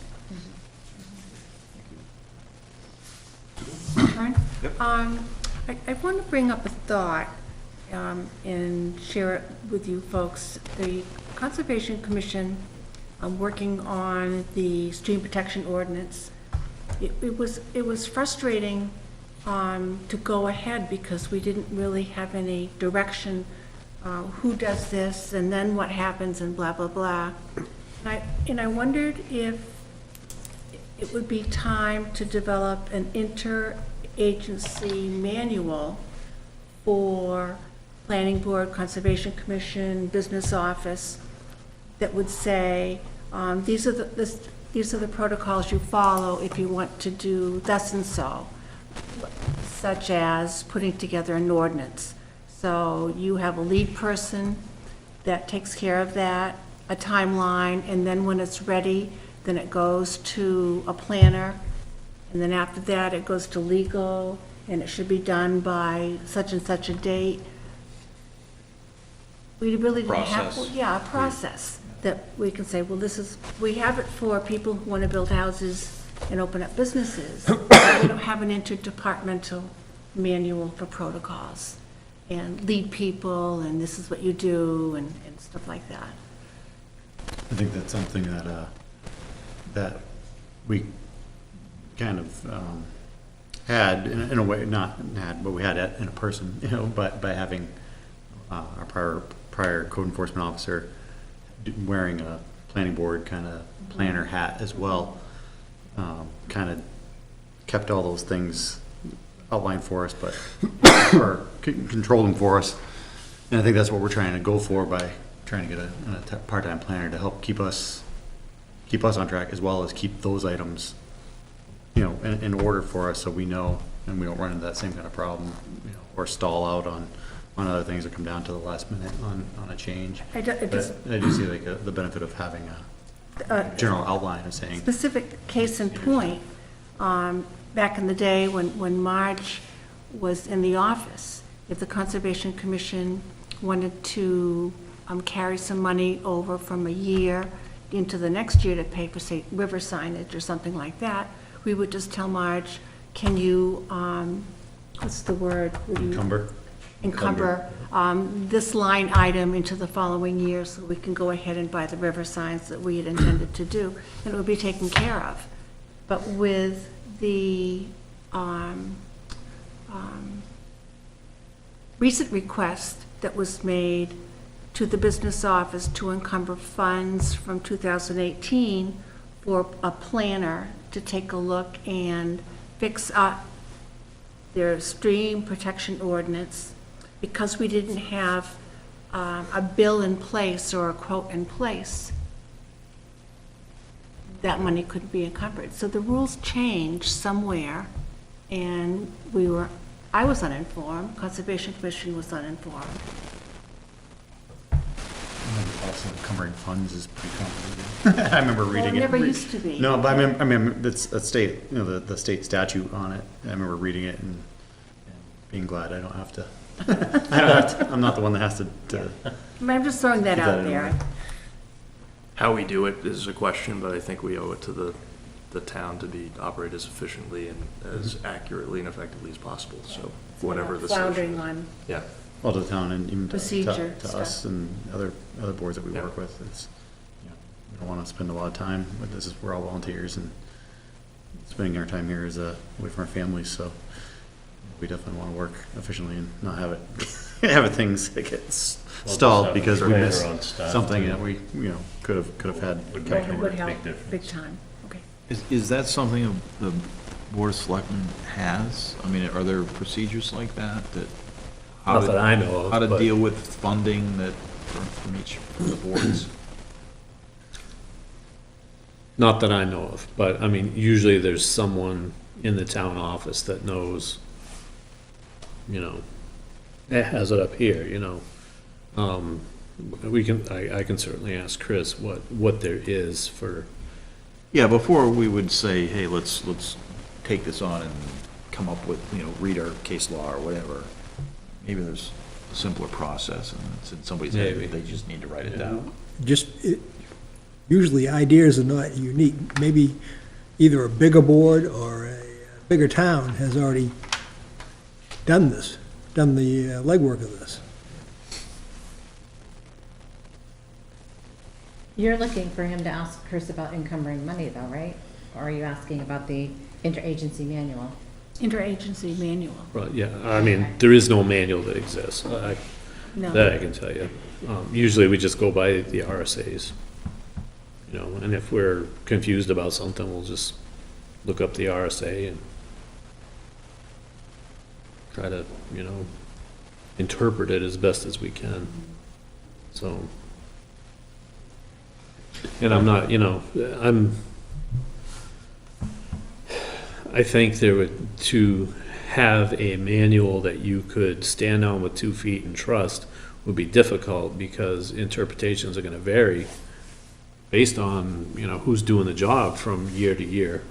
I want to bring up a thought and share it with you folks. The Conservation Commission, working on the stream protection ordinance, it was frustrating to go ahead because we didn't really have any direction, who does this and then what happens and blah, blah, blah. And I wondered if it would be time to develop an interagency manual for Planning Board, Conservation Commission, Business Office, that would say, these are the protocols you follow if you want to do thus and so, such as putting together an ordinance. So you have a lead person that takes care of that, a timeline, and then when it's ready, then it goes to a planner, and then after that, it goes to legal, and it should be done by such and such a date. We really didn't have, Process. yeah, a process that we can say, well, we have it for people who want to build houses and open up businesses. But we don't have an interdepartmental manual for protocols and lead people, and this is what you do, and stuff like that. I think that's something that we kind of had, in a way, not had, but we had it in a person, but by having our prior code enforcement officer wearing a planning board kind of planner hat as well, kind of kept all those things outlined for us, but or controlled them for us. And I think that's what we're trying to go for by trying to get a part-time planner to help keep us on track, as well as keep those items, in order for us, so we know and we don't run into that same kind of problem, or stall out on other things that come down to the last minute on a change. I do see the benefit of having a general outline of saying. Specific case in point, back in the day when Marge was in the office, if the Conservation Commission wanted to carry some money over from a year into the next year to pay for, say, river signage or something like that, we would just tell Marge, can you, what's the word? Encumber this line item into the following year so we can go ahead and buy the river signs that we had intended to do, and it would be taken care of. But with the recent request that was made to the business office to encumber funds from 2018 for a planner to take a look and fix up their stream protection ordinance, because we didn't have a bill in place or a quote in place, that money couldn't be encumbered. So the rules changed somewhere, and I was uninformed, Conservation Commission was uninformed. Also, encumbering funds is pretty complicated. I remember reading it. Well, it never used to be. No, but I mean, it's a state, the state statute on it. I remember reading it and being glad I don't have to. I'm not the one that has to. I'm just throwing that Keep that out in there. mind. How we do it is a question, but I think we owe it to the town to operate as efficiently and as accurately and effectively as possible, so whatever the Floundering solution. on. Yeah. Well, to the town and even Procedure to us stuff. and other boards that we Yeah. work with. It's, we don't want to spend a lot of time, but we're all volunteers, and spending our time here is away from our families, so we definitely want to work efficiently and not have it things that get stalled because we planner miss on staff, something too. that we, could have had. Would Well, make it a would big help, difference. big time. Okay. Is that something the Board of Selectmen has? I mean, are there procedures like that? Not that I know of, How to but- deal with funding that from each of the boards. Not that I know of, but I mean, usually there's someone in the town office that knows, you know, it has it up here, you know. I can certainly ask Chris what there is for, Yeah, before we would say, hey, let's take this on and come up with, read our case law or whatever. Maybe there's a simpler process, and it's in somebody's head, Maybe. they just need to write it down. Usually ideas are not unique. Maybe either a bigger board or a bigger town has already done this, done the legwork of this. You're looking for him to ask Chris about encumbering money though, right? Or are you asking about the interagency manual? Interagency manual. well, yeah, I mean, there is no manual that exists, No. that I can tell you. Usually we just go by the RSA's, you know, and if we're confused about something, we'll just look up the RSA and try to, interpret it as best as we can, so. And I'm not, I think to have a manual that you could stand on with 2 feet and trust would be difficult, because interpretations are gonna vary based on, who's doing the job from year to year,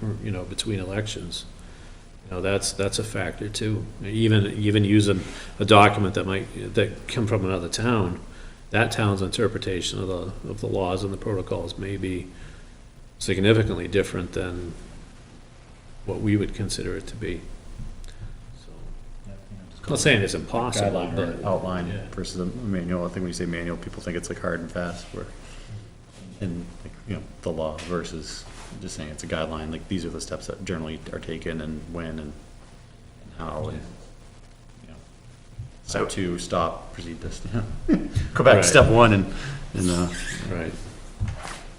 between elections. That's a factor too. Even using a document that come from another town, that town's interpretation of the laws and the protocols may be significantly different than what we would consider it to be. So, I'm not saying it's impossible, Guideline or but. outline Yeah. versus a manual. I think when you say manual, people think it's like hard and fast, where, in, the law versus just saying it's a guideline, like these are the steps that generally are taken and when and how and, step 2, stop, proceed this, go back to Right. step 1 and, Right.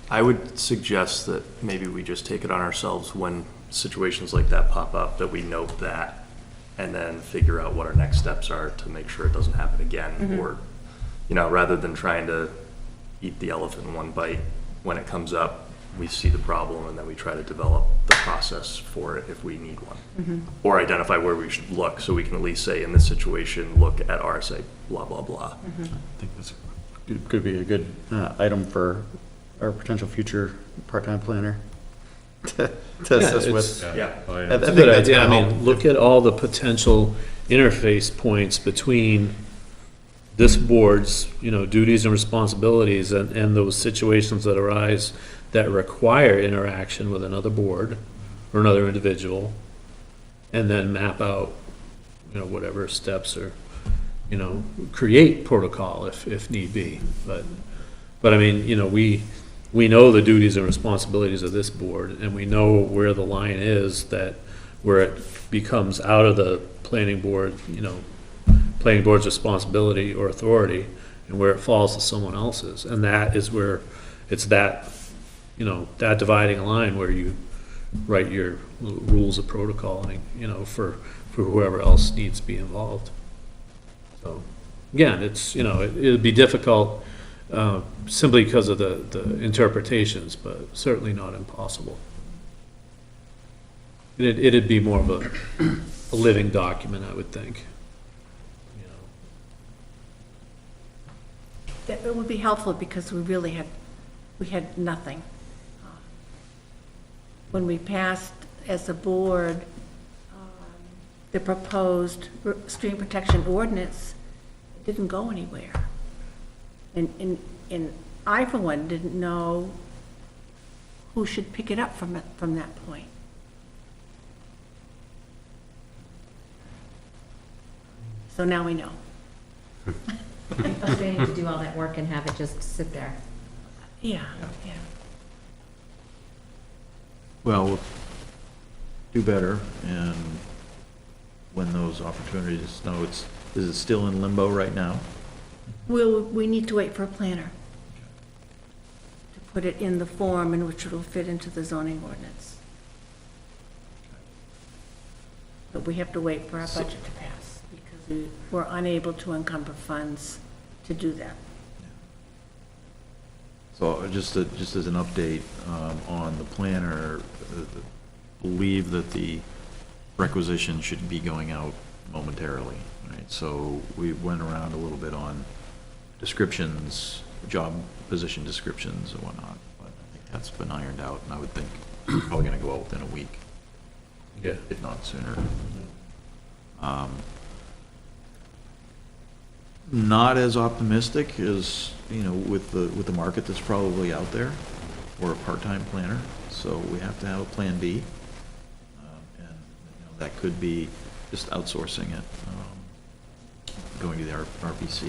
I would suggest that maybe we just take it on ourselves when situations like that pop up, that we note that, and then figure out what our next steps are to make sure it doesn't happen again, or, rather than trying to eat the elephant in one bite, when it comes up, we see the problem, and then we try to develop the process for it if we need one. Or identify where we should look, so we can at least say, in this situation, look at RSA, blah, blah, blah. I think this could be a good item for our potential future part-time planner to assist with. Yeah. I That's a think good that's idea. I gonna mean, help. look at all the potential interface points between this board's, duties and responsibilities and those situations that arise that require interaction with another board or another individual, and then map out, whatever steps or, create protocol if need be. But I mean, we know the duties and responsibilities of this board, and we know where the line is where it becomes out of the planning board's responsibility or authority, and where it falls to someone else's. And that is where it's that dividing line where you write your rules of protocoling, for whoever else needs to be involved. So, again, it'd be difficult, simply because of the interpretations, but certainly not impossible. It'd be more of a living document, I would think. That it would be helpful because we had nothing. When we passed as a board, the proposed stream protection ordinance, it didn't go anywhere. And I, for one, didn't know who should pick it up from that point. So now we know. Frustrating to do all that work and have it just sit there. Yeah, yeah. Well, we'll do better, and when those opportunities, is it still in limbo right now? We need to wait for a planner to put it in the form in which it'll fit into the zoning ordinance. But we have to wait for our budget to pass because we were unable to encumber funds to do that. So just as an update on the planner, believe that the requisition should be going out momentarily, right? So we went around a little bit on descriptions, job position descriptions and whatnot, but I think that's been ironed out, and I would think it's probably gonna go out within a week, Yeah. if not sooner. Not as optimistic as, with the market that's probably out there for a part-time planner, so we have to have a plan B. And that could be just outsourcing it, going to the RPC,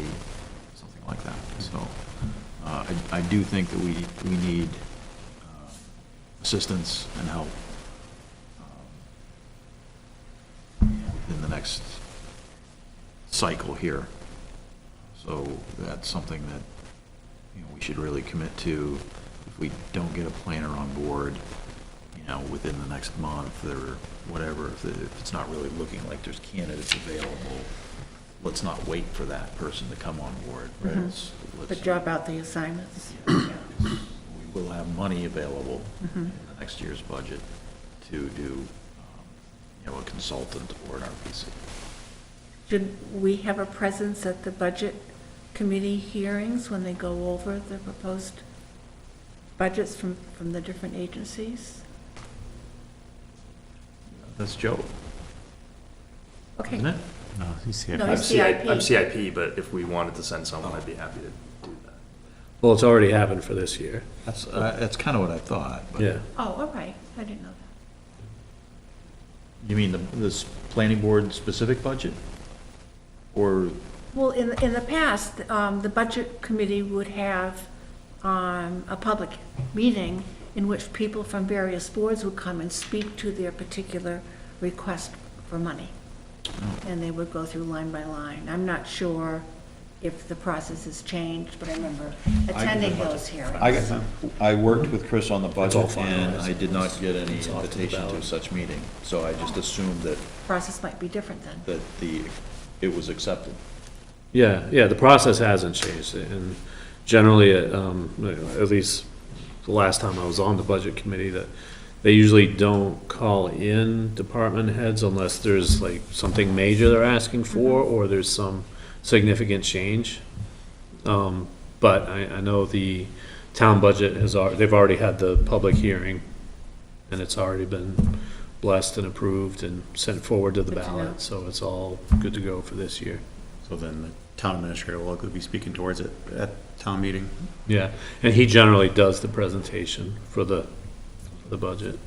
something like that. So I do think that we need assistance and help in the next cycle here. So that's something that, we should really commit to. If we don't get a planner on board, within the next month or whatever, if it's not really looking like there's candidates available, let's not wait for that person to come on board. Right? But drop out the assignments. We will have money available in the next year's budget to do, a consultant or an RPC. Should we have a presence at the budget committee hearings when they go over the proposed budgets from the different agencies? That's Joe, Okay. isn't it? No, you see it. No, I'm it's CIP. I'm CIP, but if we wanted to send someone, I'd be happy to do that. Well, it's already happened for this year. That's kind of what I thought. But Yeah. Oh, all right, I didn't know that. You mean this planning board specific budget? Or, Well, in the past, the budget committee would have a public meeting in which people from various boards would come and speak to their particular request for money. And they would go through line by line. I'm not sure if the process has changed, but I remember attending those hearings. I worked with Chris on the all budget, finalized. and I did not get any It's off to the invitation to ballot. such meeting, so I just assumed that, Process might be different then. it was accepted. Yeah, the process hasn't changed, and generally, at least the last time I was on the budget committee, that they usually don't call in department heads unless there's like something major they're asking for, or there's some significant change. But I know the town budget they've already had the public hearing, and it's already been blessed and approved and sent forward to the Good to know. ballot, so it's all good to go for this year. So then the town administrator will likely be speaking towards it at town meeting. Yeah, and he generally does the presentation for the budget.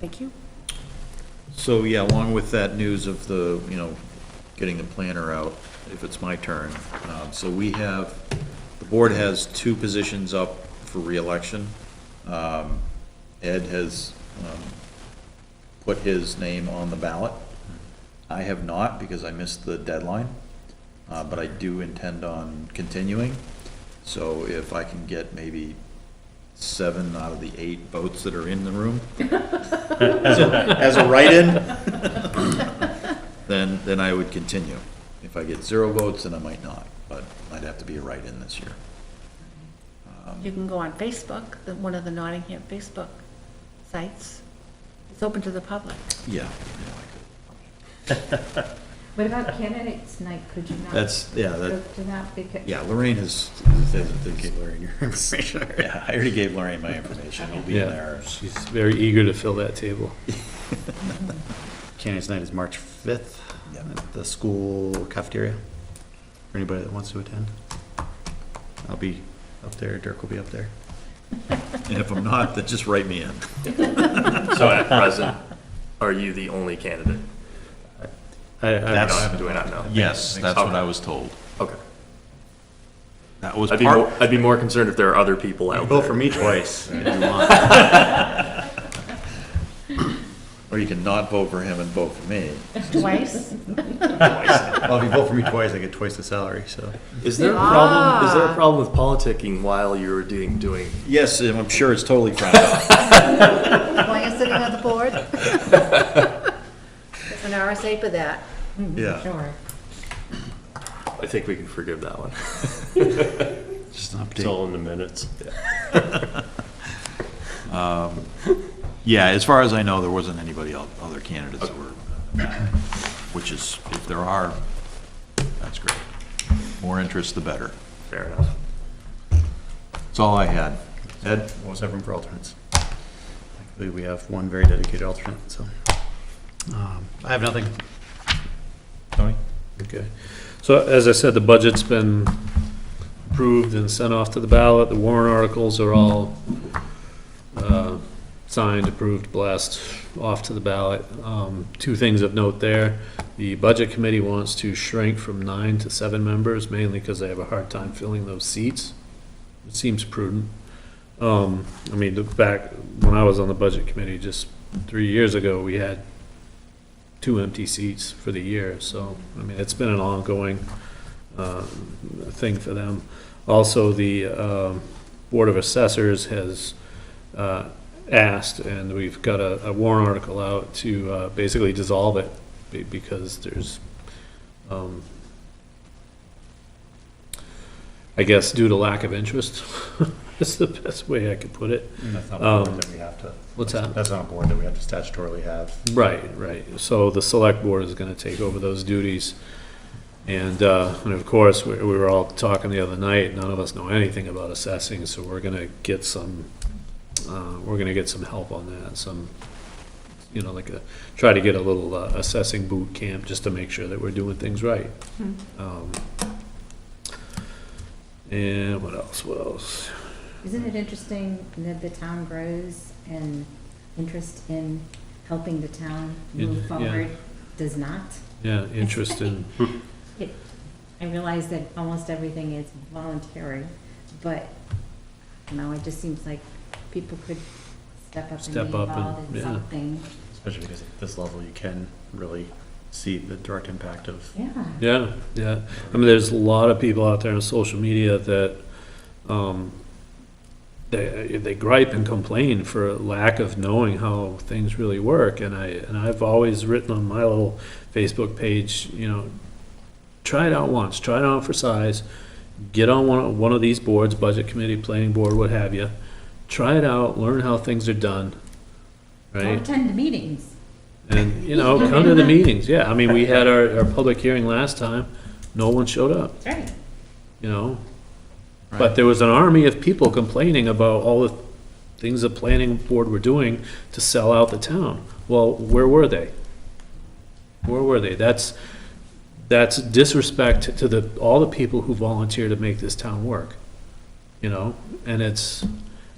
Thank you. So, yeah, along with that news of the, getting the planner out, if it's my turn. So the board has two positions up for reelection. Ed has put his name on the ballot. I have not, because I missed the deadline, but I do intend on continuing. So if I can get maybe 7 out of the 8 votes that are in the room as a write-in, then I would continue. If I get 0 votes, then I might not, but I'd have to be a write-in this year. You can go on Facebook, one of the Nottingham Facebook sites. It's open to the public. Yeah. What about candidates night? Could you not That's, yeah, go to that? Because yeah, Lorraine has, Give Larry your information. yeah, I already gave Lorraine my information. It'll be in Yeah, there. she's very eager to fill that table. Candidates night is March 5th Yeah. at the school cafeteria. For anybody that wants to attend. I'll be up there, Dirk will be up there. And if I'm not, then just write me in. So at present, are you the only candidate? Do I not know? Yes, that's what I was told. Okay. That was I'd be more concerned if there are other people out Vote there. for me twice. if you want. Or you can not vote for him and vote for me. Twice? Well, if you vote for me twice, I get twice the salary, so. Is there a problem? Is there a problem with politicking while you're doing? Yes, and I'm sure it's totally frowned on. While you're sitting on the board? There's an RSA for that. Yeah. Sure. I think we can forgive that one. Just an It's update. all in the minutes. Yeah, as far as I know, there wasn't anybody else, other candidates that were, which is, if there are, that's great. More interest, the better. Fair enough. That's all I had. Ed? What was room for alternates? Thankfully, we have one very dedicated alternate, so. I have nothing. Tony? Okay. So as I said, the budget's been approved and sent off to the ballot. The warrant articles are all signed, approved, blessed, off to the ballot. Two things of note there. The Budget Committee wants to shrink from 9 to 7 members, mainly because they have a hard time filling those seats. It seems prudent. I mean, back when I was on the Budget Committee just 3 years ago, we had 2 empty seats for the year. So, I mean, it's been an ongoing thing for them. Also, the Board of Assessors has asked, and we've got a warrant article out to basically dissolve it because there's, I guess, due to lack of interest. That's the best way I could put it. And that's not a board that we have to. What's that? That's not a board that we have to statutorily have. Right, right. So the select board is gonna take over those duties. And of course, we were all talking the other night, none of us know anything about assessing, so we're gonna get some help on that, some, you know, try to get a little assessing boot camp, just to make sure that we're doing things right. And what else? Isn't it interesting that the town grows and interest in helping the town move Yeah. forward does not? Yeah, interest in, I realize that almost everything is voluntary, but, you know, it just seems like people could step up and be Step up and- involved in yeah. something. Especially because at this level, you can really see the direct impact of. Yeah. yeah. I mean, there's a lot of people out there on social media that, they gripe and complain for lack of knowing how things really work, and I've always written on my little Facebook page, you know, try it out once, try it out for size, get on one of these boards, Budget Committee, Planning Board, what have you, try it out, learn how things are done, Or right? attend the meetings. And, you know, come to the meetings, yeah, I mean, we had our public hearing last time, no one showed up, That's right. you know? But there was an army of people complaining about all the things the planning board were doing to sell out the town. Well, where were they? Where were they? That's disrespect to all the people who volunteer to make this town work, you know? And it's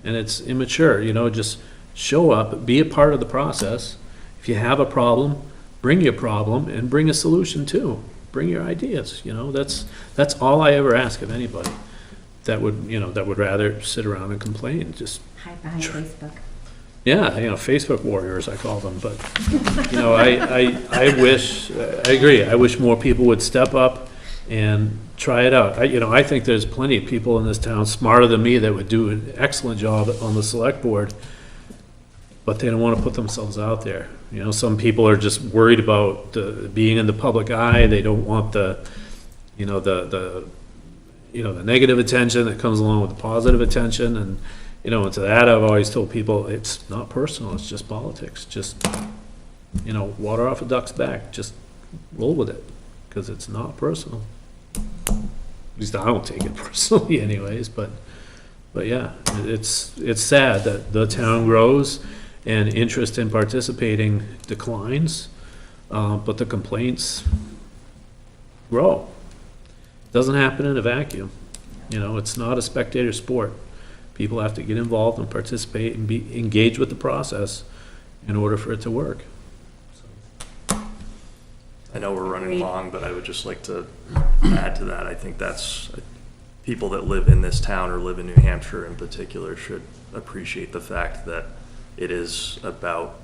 immature, you know, just show up, be a part of the process. If you have a problem, bring your problem and bring a solution too. Bring your ideas, you know? That's all I ever ask of anybody that would rather sit around and complain. Just, Hide behind Facebook. yeah, you know, Facebook warriors, I call them, but, you know, I wish, I agree, I wish more people would step up and try it out. I think there's plenty of people in this town smarter than me that would do an excellent job on the select board, but they don't want to put themselves out there. You know, some people are just worried about being in the public eye, they don't want the negative attention that comes along with the positive attention, and, you know, and to that, I've always told people, it's not personal, it's just politics. Just, you know, water off a duck's back, just roll with it, because it's not personal. At least I don't take it personally anyways, but yeah, it's sad that the town grows and interest in participating declines, but the complaints grow. Doesn't happen in a vacuum. You know, it's not a spectator sport. People have to get involved and participate and be engaged with the process in order for it to work. I know we're running Agreed. long, but I would just like to add to that. I think that's, people that live in this town or live in New Hampshire in particular should appreciate the fact that it is about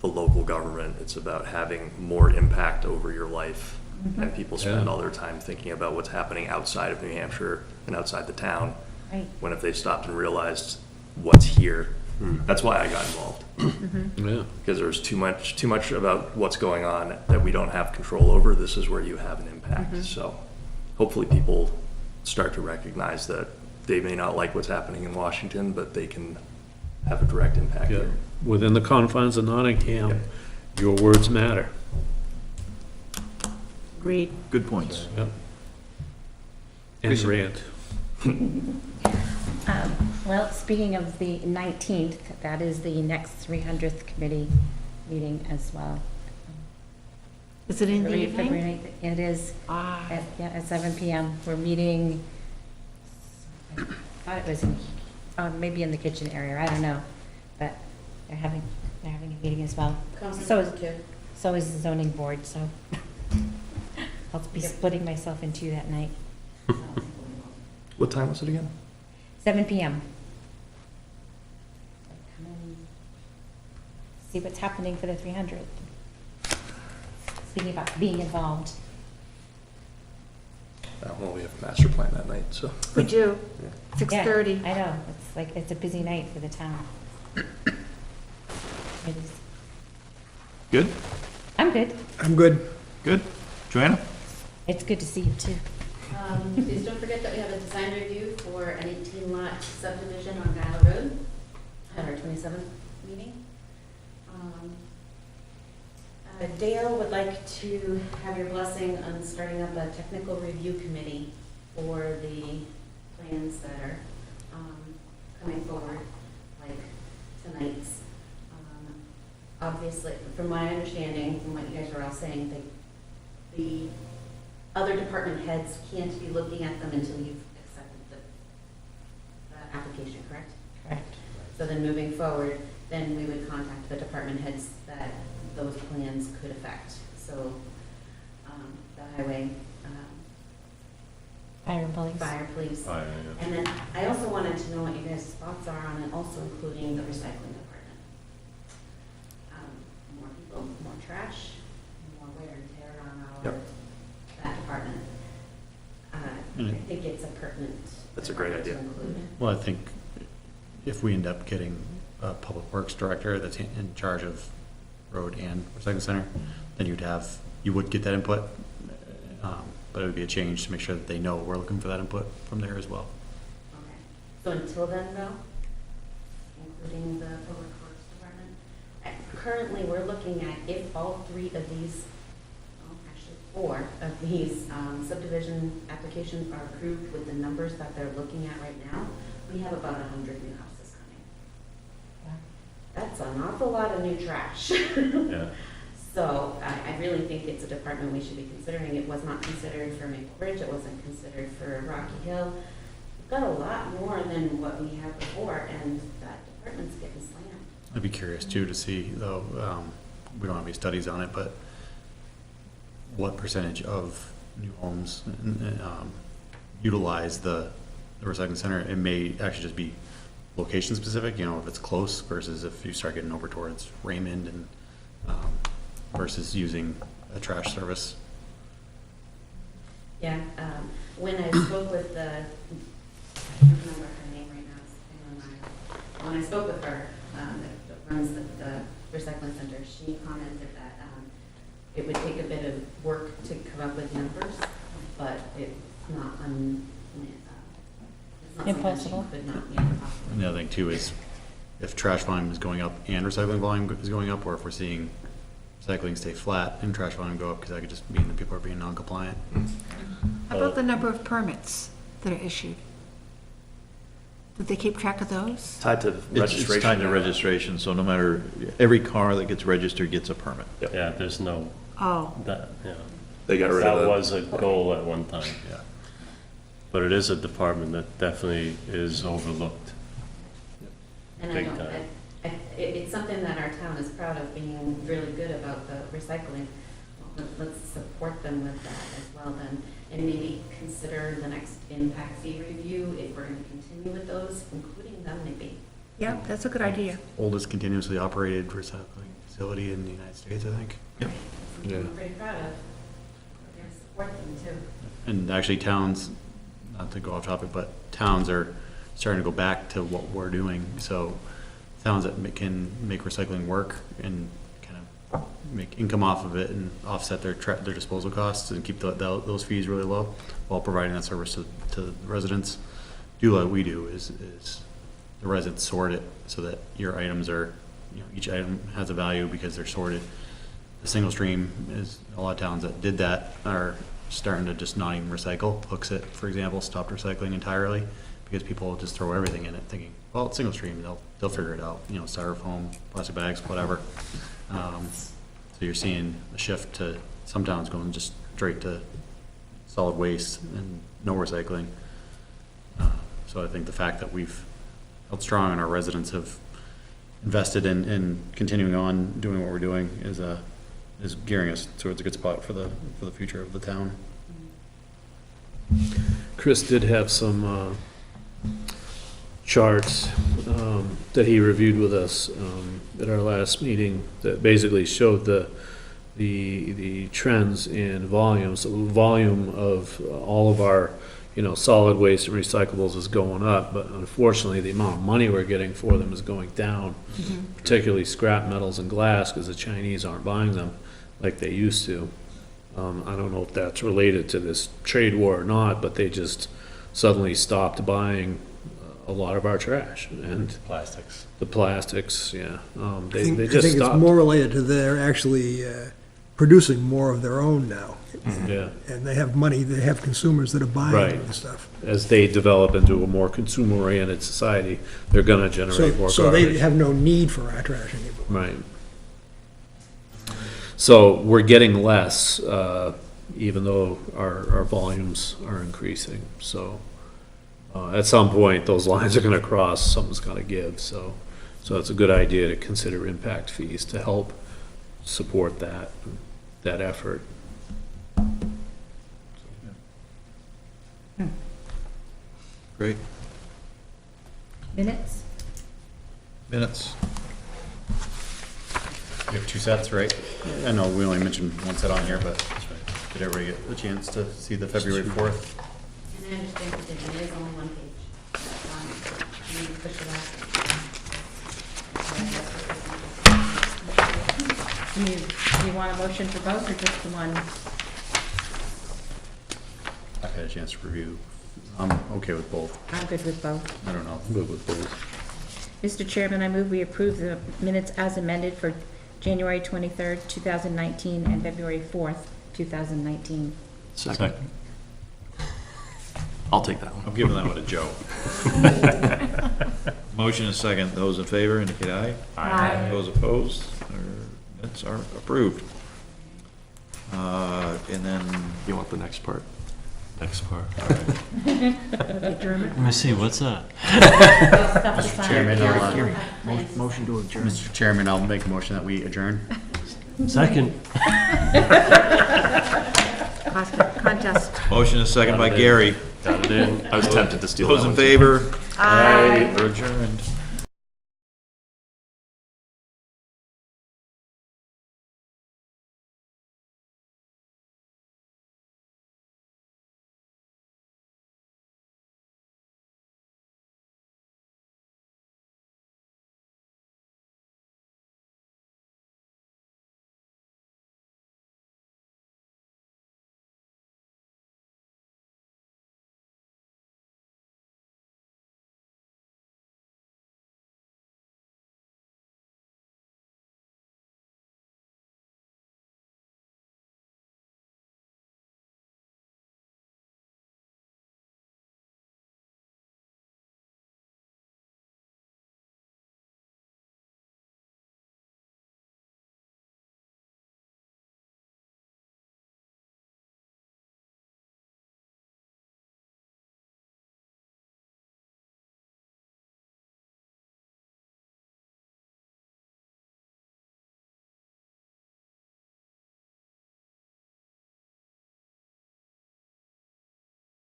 the local government. It's about having more impact over your life. And people spend all their time thinking about what's happening outside of New Hampshire and outside the town. Right. When if they stopped and realized what's here, that's why I got involved. Yeah. Because there's too much about what's going on that we don't have control over. This is where you have an impact. So hopefully people start to recognize that they may not like what's happening in Washington, but they can have a direct impact Yeah, here. within the confines of Nottingham, your words matter. Agreed. Good points. Yep. And Lisa. rant. Well, speaking of the 19th, that is the next 300th committee meeting as well. Is it in the February evening? 9th. It is Ah, at 7 PM. We're meeting, I thought it was in, maybe in the kitchen area, I don't know. But they're having a meeting as well. So is the zoning board, so I'll be splitting myself in two that night. What time was it again? 7 PM. Come and see what's happening for the 300th. Speaking about being involved. Well, we have a master plan that night, so. we do. Yeah, 6:30. I know, it's like, it's a busy night for the town. It is. Good? I'm good. I'm good. Good? Joanna? It's good to see you too. Please don't forget that we have a design review for an 18-lot subdivision on Guyla Road at our 27th meeting. Dale would like to have your blessing on starting up a technical review committee for the plans that are coming forward, like tonight's. Obviously, from my understanding, from what you guys are all saying, the other department heads can't be looking at them until you've accepted the application, correct? Correct. So then moving forward, then we would contact the department heads that those plans could affect. So the highway, Fire and police. fire, police. Fire, yeah. And then I also wanted to know what you guys' thoughts are on it, also including the recycling department. More people, more trash, more wear and tear on our, that department. I think it's a pertinent. That's a great idea. to include. Well, I think if we end up getting a public works director that's in charge of road and recycling center, then you would get that input. But it would be a change to make sure that they know we're looking for that input from there as well. Okay. So until then, though, including the public works department, currently, we're looking at if all three of these, well, actually 4 of these subdivision applications are approved with the numbers that they're looking at right now, we have about 100 new houses coming. That's an awful lot of new trash. Yeah. So I really think it's a department we should be considering. It was not considered for Maple Ridge, it wasn't considered for Rocky Hill. We've got a lot more than what we had before, and that department's getting slammed. I'd be curious too to see, though, we don't have any studies on it, but what percentage of new homes utilize the recycling center? It may actually just be location specific, if it's close versus if you start getting over towards Raymond and versus using a trash service. Yeah, when I spoke with I can't remember her name right now, it's in my mind. When I spoke with her, that runs the recycling center, she commented that it would take a bit of work to come up with numbers, but it's not Impossible. Could not be impossible. And the other thing too is if trash volume is going up and recycling volume is going up, or if we're seeing recycling stay flat and trash volume go up, because that could just mean that people are being non-compliant. How about the number of permits that are issued? Did they keep track of those? Tied to registration. It's tied to registration, so no matter, every car that gets registered gets a permit. Yeah, there's no, Oh, They got rid of that the. was a goal at one time. Yeah. But it is a department that definitely is overlooked. And I Big know, time. it's something that our town is proud of, being really good about the recycling. Let's support them with that as well then, and maybe consider the next impact fee review, if we're gonna continue with those, including them maybe. yeah, that's a good idea. Oldest continuously operated recycling facility in the United States, I think. Something I'm pretty proud of. We're gonna support them too. And actually towns, not to go off topic, but towns are starting to go back to what we're doing. So towns that can make recycling work and kind of make make income off of it and offset their their disposal costs and keep those fees really low while providing that service to the residents. Do what we do is the residents sort it so that your items are, each item has a value because they're sorted. The single stream is, a lot of towns that did that are starting to just not even recycle. Hooksett, for example, stopped recycling entirely because people just throw everything in it thinking, well, it's single stream, they'll figure it out, styrofoam, plastic bags, whatever. So you're seeing a shift to some towns going just straight to solid waste and no recycling. So I think the fact that we've held strong and our residents have invested in continuing on doing what we're doing is gearing us towards a good spot for the future of the town. Chris did have some charts that he reviewed with us at our last meeting that basically showed the trends in volume. So the volume of all of our solid waste and recyclables is going up, but unfortunately the amount of money we're getting for them is going down, particularly scrap metals and glass, because the Chinese aren't buying them like they used to. I don't know if that's related to this trade war or not, but they just suddenly stopped buying a lot of our trash and Plastics. the plastics. Yeah, I they think just it's stopped. more related to they're actually producing more of their own now. Yeah, And they have money, they have consumers that are buying Right. the stuff. as they develop into a more consumer-oriented society, they're going to generate more So they garbage. have no need for our trash anymore. Right. So we're getting less, even though our volumes are increasing. So at some point, those lines are going to cross, something's got to give. So it's a good idea to consider impact fees to help support that effort. Great. Minutes? Minutes. We have two sets, right? I know we only mentioned one set on here, but did everybody get a chance to see the February 4th? And I understand that it is only one page. You need to push it out. Do you want a motion for both or just the one? I've had a chance to review. I'm okay with both. I'm good with both. I don't know. I'm good with both. Mr. Chairman, I move we approve the minutes as amended for January 23rd, 2019, and February 4th, 2019. Second. I'll take that one. I'm giving that one to Joe. Motion and second. Those in favor indicate aye. Aye. Those opposed, minutes are approved. And then, You want the next part? Next part. Adjournment? Let me see, what's that? Mr. Chairman, Motion to adjourn. Mr. Chairman, I'll make a motion that we adjourn. Second. Contest. motion and second by Gary. Got it in. I was tempted to steal Those that in one. favor? Aye. We're adjourned.